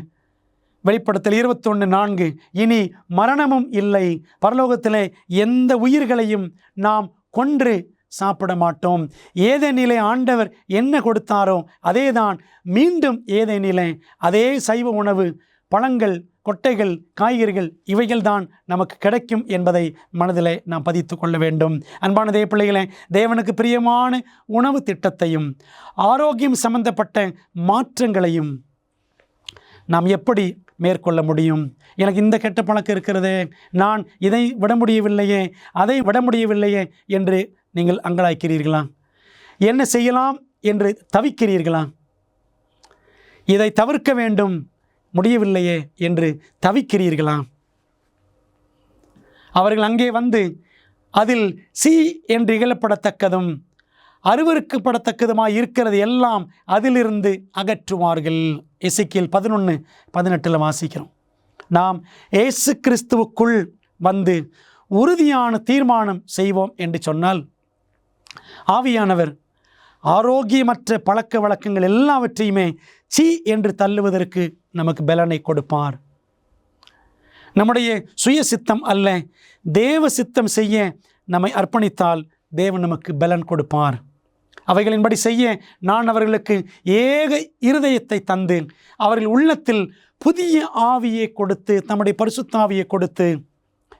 வெளிப்படுத்தல் 21:4, இனி மரணமும் இல்லை, பரலோகத்தில் எந்த உயிர்களையும் நாம் கொன்று சாப்பிட மாட்டோம். ஏதேனிலே ஆண்டவர் என்ன கொடுத்தாரோ அதே தான் மீண்டும் ஏதேனிலே அதே சைவ உணவு, பழங்கள், கொட்டைகள், காய்கறிகள் இவைகள் தான் நமக்கு கிடைக்கும் என்பதை மனதிலே நாம் பதித்து கொள்ள வேண்டும். அன்பான தேவ பிள்ளைகளே, தேவனுக்கு பிரியமான உணவு திட்டத்தையும் ஆரோக்கியம் சம்பந்தப்பட்ட மாற்றங்களையும் நாம் எப்படி மேற்கொள்ள முடியும்? எனக்கு இந்த கெட்ட பழக்கம் இருக்கிறதே, நான் இதை விட முடியவில்லையே, அதை விட முடியவில்லையே என்று நீங்கள் அங்கலாய்க்கிறீர்களா? என்ன செய்யலாம் என்று தவிக்கிறீர்களா? இதை தவிர்க்க வேண்டும், முடியவில்லையே என்று தவிக்கிறீர்களா? அவர்கள் அங்கே வந்து அதில் சி என்று இகழப்படத்தக்கதும் அருவருக்கப்படத்தக்கதுமாய் இருக்கிறது எல்லாம் அதிலிருந்து அகற்றுவார்கள். எசேக்கியேல் 11:18 வாசிக்கிறோம். நாம் இயேசு கிறிஸ்துவுக்குள் வந்து உறுதியான தீர்மானம் செய்வோம் என்று சொன்னால் ஆவியானவர் ஆரோக்கியமற்ற பழக்க வழக்கங்கள் எல்லாவற்றையுமே சீ என்று தள்ளுவதற்கு நமக்கு பலனை கொடுப்பார். நம்முடைய சுய சித்தம் அல்ல, தேவ சித்தம் செய்ய நம்மை அர்ப்பணித்தால் தேவன் நமக்கு பலன் கொடுப்பார். அவைகளின்படி செய்ய நான் அவர்களுக்கு ஏக இருதயத்தை தந்து அவர்கள் உள்ளத்தில் புதிய ஆவியை கொடுத்து, தம்முடைய பரிசுத்த ஆவியை கொடுத்து,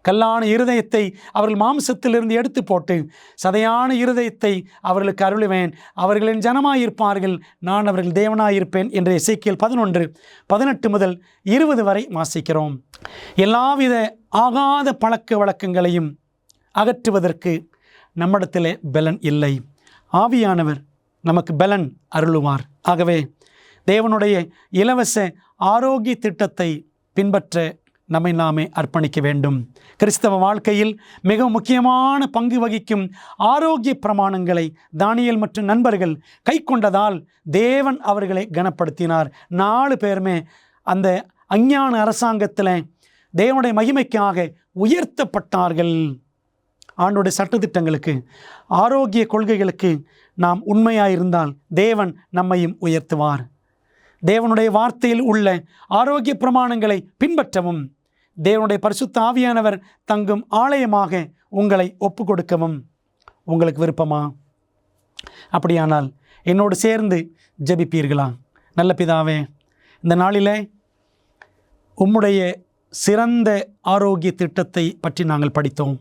கல்லான இருதயத்தை அவர்கள் மாம்சத்திலிருந்து எடுத்து போட்டு சதையான இருதயத்தை அவர்களுக்கு அருளுவேன், அவர்களின் ஜனமாயிருப்பார்கள், நான் அவர்கள் தேவனாயிருப்பேன் என்று எசேக்கியேல் 11:18-20 வரை வாசிக்கிறோம். எல்லாவித ஆகாத பழக்க வழக்கங்களையும் அகற்றுவதற்கு நம்மிடத்திலே பலன் இல்லை. ஆவியானவர் நமக்கு பலன் அருளுவார். ஆகவே தேவனுடைய இலவச ஆரோக்கிய திட்டத்தை பின்பற்ற நம்மை நாமே அர்ப்பணிக்க வேண்டும். கிறிஸ்தவ வாழ்க்கையில் மிக முக்கியமான பங்கு வகிக்கும் ஆரோக்கிய பிரமாணங்களை தானியேல் மற்றும் நண்பர்கள் கை கொண்டதால் தேவன் அவர்களை கனப்படுத்தினார். 4 பேருமே அந்த அஞ்ஞான அரசாங்கத்தில் தேவனுடைய மகிமைக்காக உயர்த்தப்பட்டார்கள். ஆண்டோடைய சட்டத்திட்டங்களுக்கு, ஆரோக்கிய கொள்கைகளுக்கு நாம் உண்மையாயிருந்தால் தேவன் நம்மையும் உயர்த்துவார். தேவனுடைய வார்த்தையில் உள்ள ஆரோக்கிய பிரமாணங்களை பின்பற்றவும், தேவனுடைய பரிசுத்த ஆவியானவர் தங்கும் ஆலயமாக உங்களை ஒப்பு கொடுக்கவும் உங்களுக்கு விருப்பமா? அப்படியானால் என்னோடு சேர்ந்து ஜெபிப்பீர்களா? நல்ல பிதாவே, இந்த நாளிலே உம்முடைய சிறந்த ஆரோக்கிய திட்டத்தை பற்றி நாங்கள் படித்தோம்.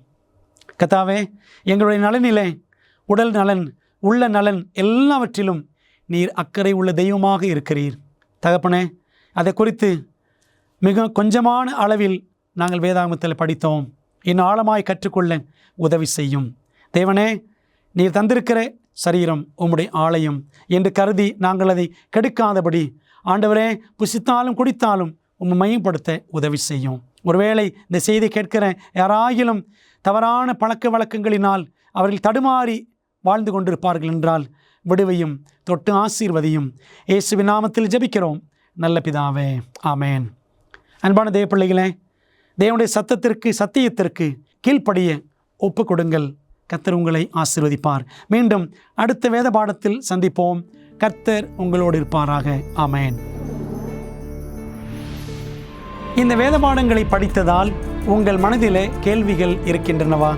கர்த்தாவே, எங்களுடைய நலனிலே, உடல் நலன், உள்ள நலன் எல்லாவற்றிலும் நீர் அக்கறை உள்ள தெய்வமாக இருக்கிறீர். தகப்பனே, அதை குறித்து மிக கொஞ்சமான அளவில் நாங்கள் வேதாகமத்தில் படித்தோம். இன்னும் ஆழமாய் கற்றுக்கொள்ள உதவி செய்யும். தேவனே, நீர் தந்திருக்கிற சரீரம் உம்முடைய ஆலயம் என்று கருதி நாங்கள் அதை கெடுக்காதபடி, ஆண்டவரே, புசித்தாலும் குடித்தாலும் உம்மை மையப்படுத்த உதவி செய்யும். ஒருவேளை இந்த செய்தி கேட்கிற யாராயிலும் தவறான பழக்க வழக்கங்களினால் அவர்கள் தடுமாறி வாழ்ந்து கொண்டிருப்பார்கள் என்றால் விடுவையும் தொட்டு ஆசீர்வதியும். இயேசுவின் நாமத்தில் ஜெபிக்கிறோம் நல்ல பிதாவே, ஆமேன். அன்பான தேவ பிள்ளைகளே, தேவனுடைய சத்தத்திற்கு, சத்தியத்திற்கு கீழ்ப்படிய ஒப்பு கொடுங்கள். கர்த்தர் உங்களை ஆசீர்வதிப்பார். மீண்டும் அடுத்த வேத பாடத்தில் சந்திப்போம். கர்த்தர் உங்களோடு இருப்பாராக. ஆமேன். இந்த வேத பாடங்களை படித்ததால் உங்கள் மனதிலே கேள்விகள் இருக்கின்றனவா?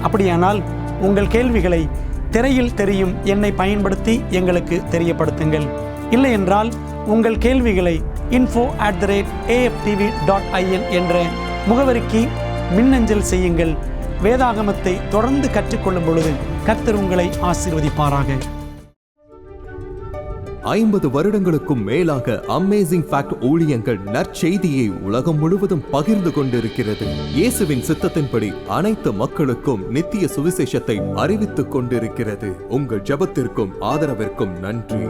அப்படியானால் உங்கள் கேள்விகளை திரையில் தெரியும் எண்ணை பயன்படுத்தி எங்களுக்கு தெரியப்படுத்துங்கள். இல்லை என்றால் உங்கள் கேள்விகளை info@aftv.in என்ற முகவரிக்கு மின்னஞ்சல் செய்யுங்கள். வேதாகமத்தை தொடர்ந்து கற்றுக்கொள்ளும் பொழுது கர்த்தர் உங்களை ஆசீர்வதிப்பாராக. 50 வருடங்களுக்கும் மேலாக அமேசிங் ஃபேக்ட் ஊழியங்கள் நற்செய்தியை உலகம் முழுவதும் பகிர்ந்து கொண்டிருக்கிறது. இயேசுவின் சித்தத்தின்படி அனைத்து மக்களுக்கும் நித்திய சுவிசேஷத்தை அறிவித்துக் கொண்டிருக்கிறது. உங்கள் ஜெபத்திற்கும் ஆதரவிற்கும் நன்றி.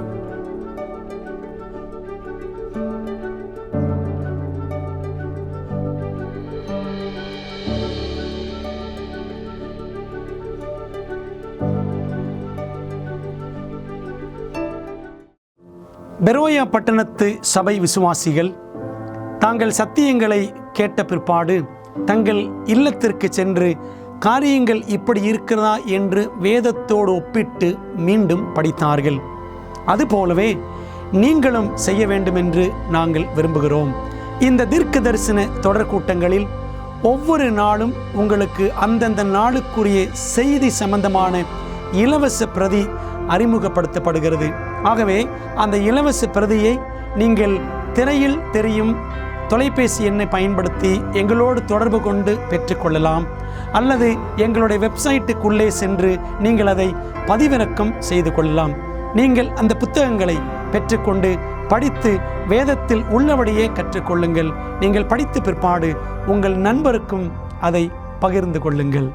பெரோயா பட்டணத்து சபை விசுவாசிகள் தாங்கள் சத்தியங்களை கேட்ட பிற்பாடு தங்கள் இல்லத்திற்கு சென்று காரியங்கள் இப்படி இருக்கிறதா என்று வேதத்தோடு ஒப்பிட்டு மீண்டும் படித்தார்கள். அதுபோலவே நீங்களும் செய்ய வேண்டும் என்று நாங்கள் விரும்புகிறோம். இந்த தீர்க்க தரிசன தொடர் கூட்டங்களில் ஒவ்வொரு நாளும் உங்களுக்கு அந்தந்த நாளுக்குரிய செய்தி சம்பந்தமான இலவச பிரதி அறிமுகப்படுத்தப்படுகிறது. ஆகவே அந்த இலவச பிரதியை நீங்கள் திரையில் தெரியும் தொலைபேசி எண்ணை பயன்படுத்தி எங்களோடு தொடர்பு கொண்டு பெற்றுக்கொள்ளலாம். அல்லது எங்களுடைய வெப்சைட்டுக்குள்ளே சென்று நீங்கள் அதை பதிவிறக்கம் செய்து கொள்ளலாம். நீங்கள் அந்த புத்தகங்களை பெற்றுக்கொண்டு படித்து வேதத்தில் உள்ளபடியே கற்றுக்கொள்ளுங்கள். நீங்கள் படித்த பிற்பாடு உங்கள் நண்பருக்கும் அதை பகிர்ந்து கொள்ளுங்கள்.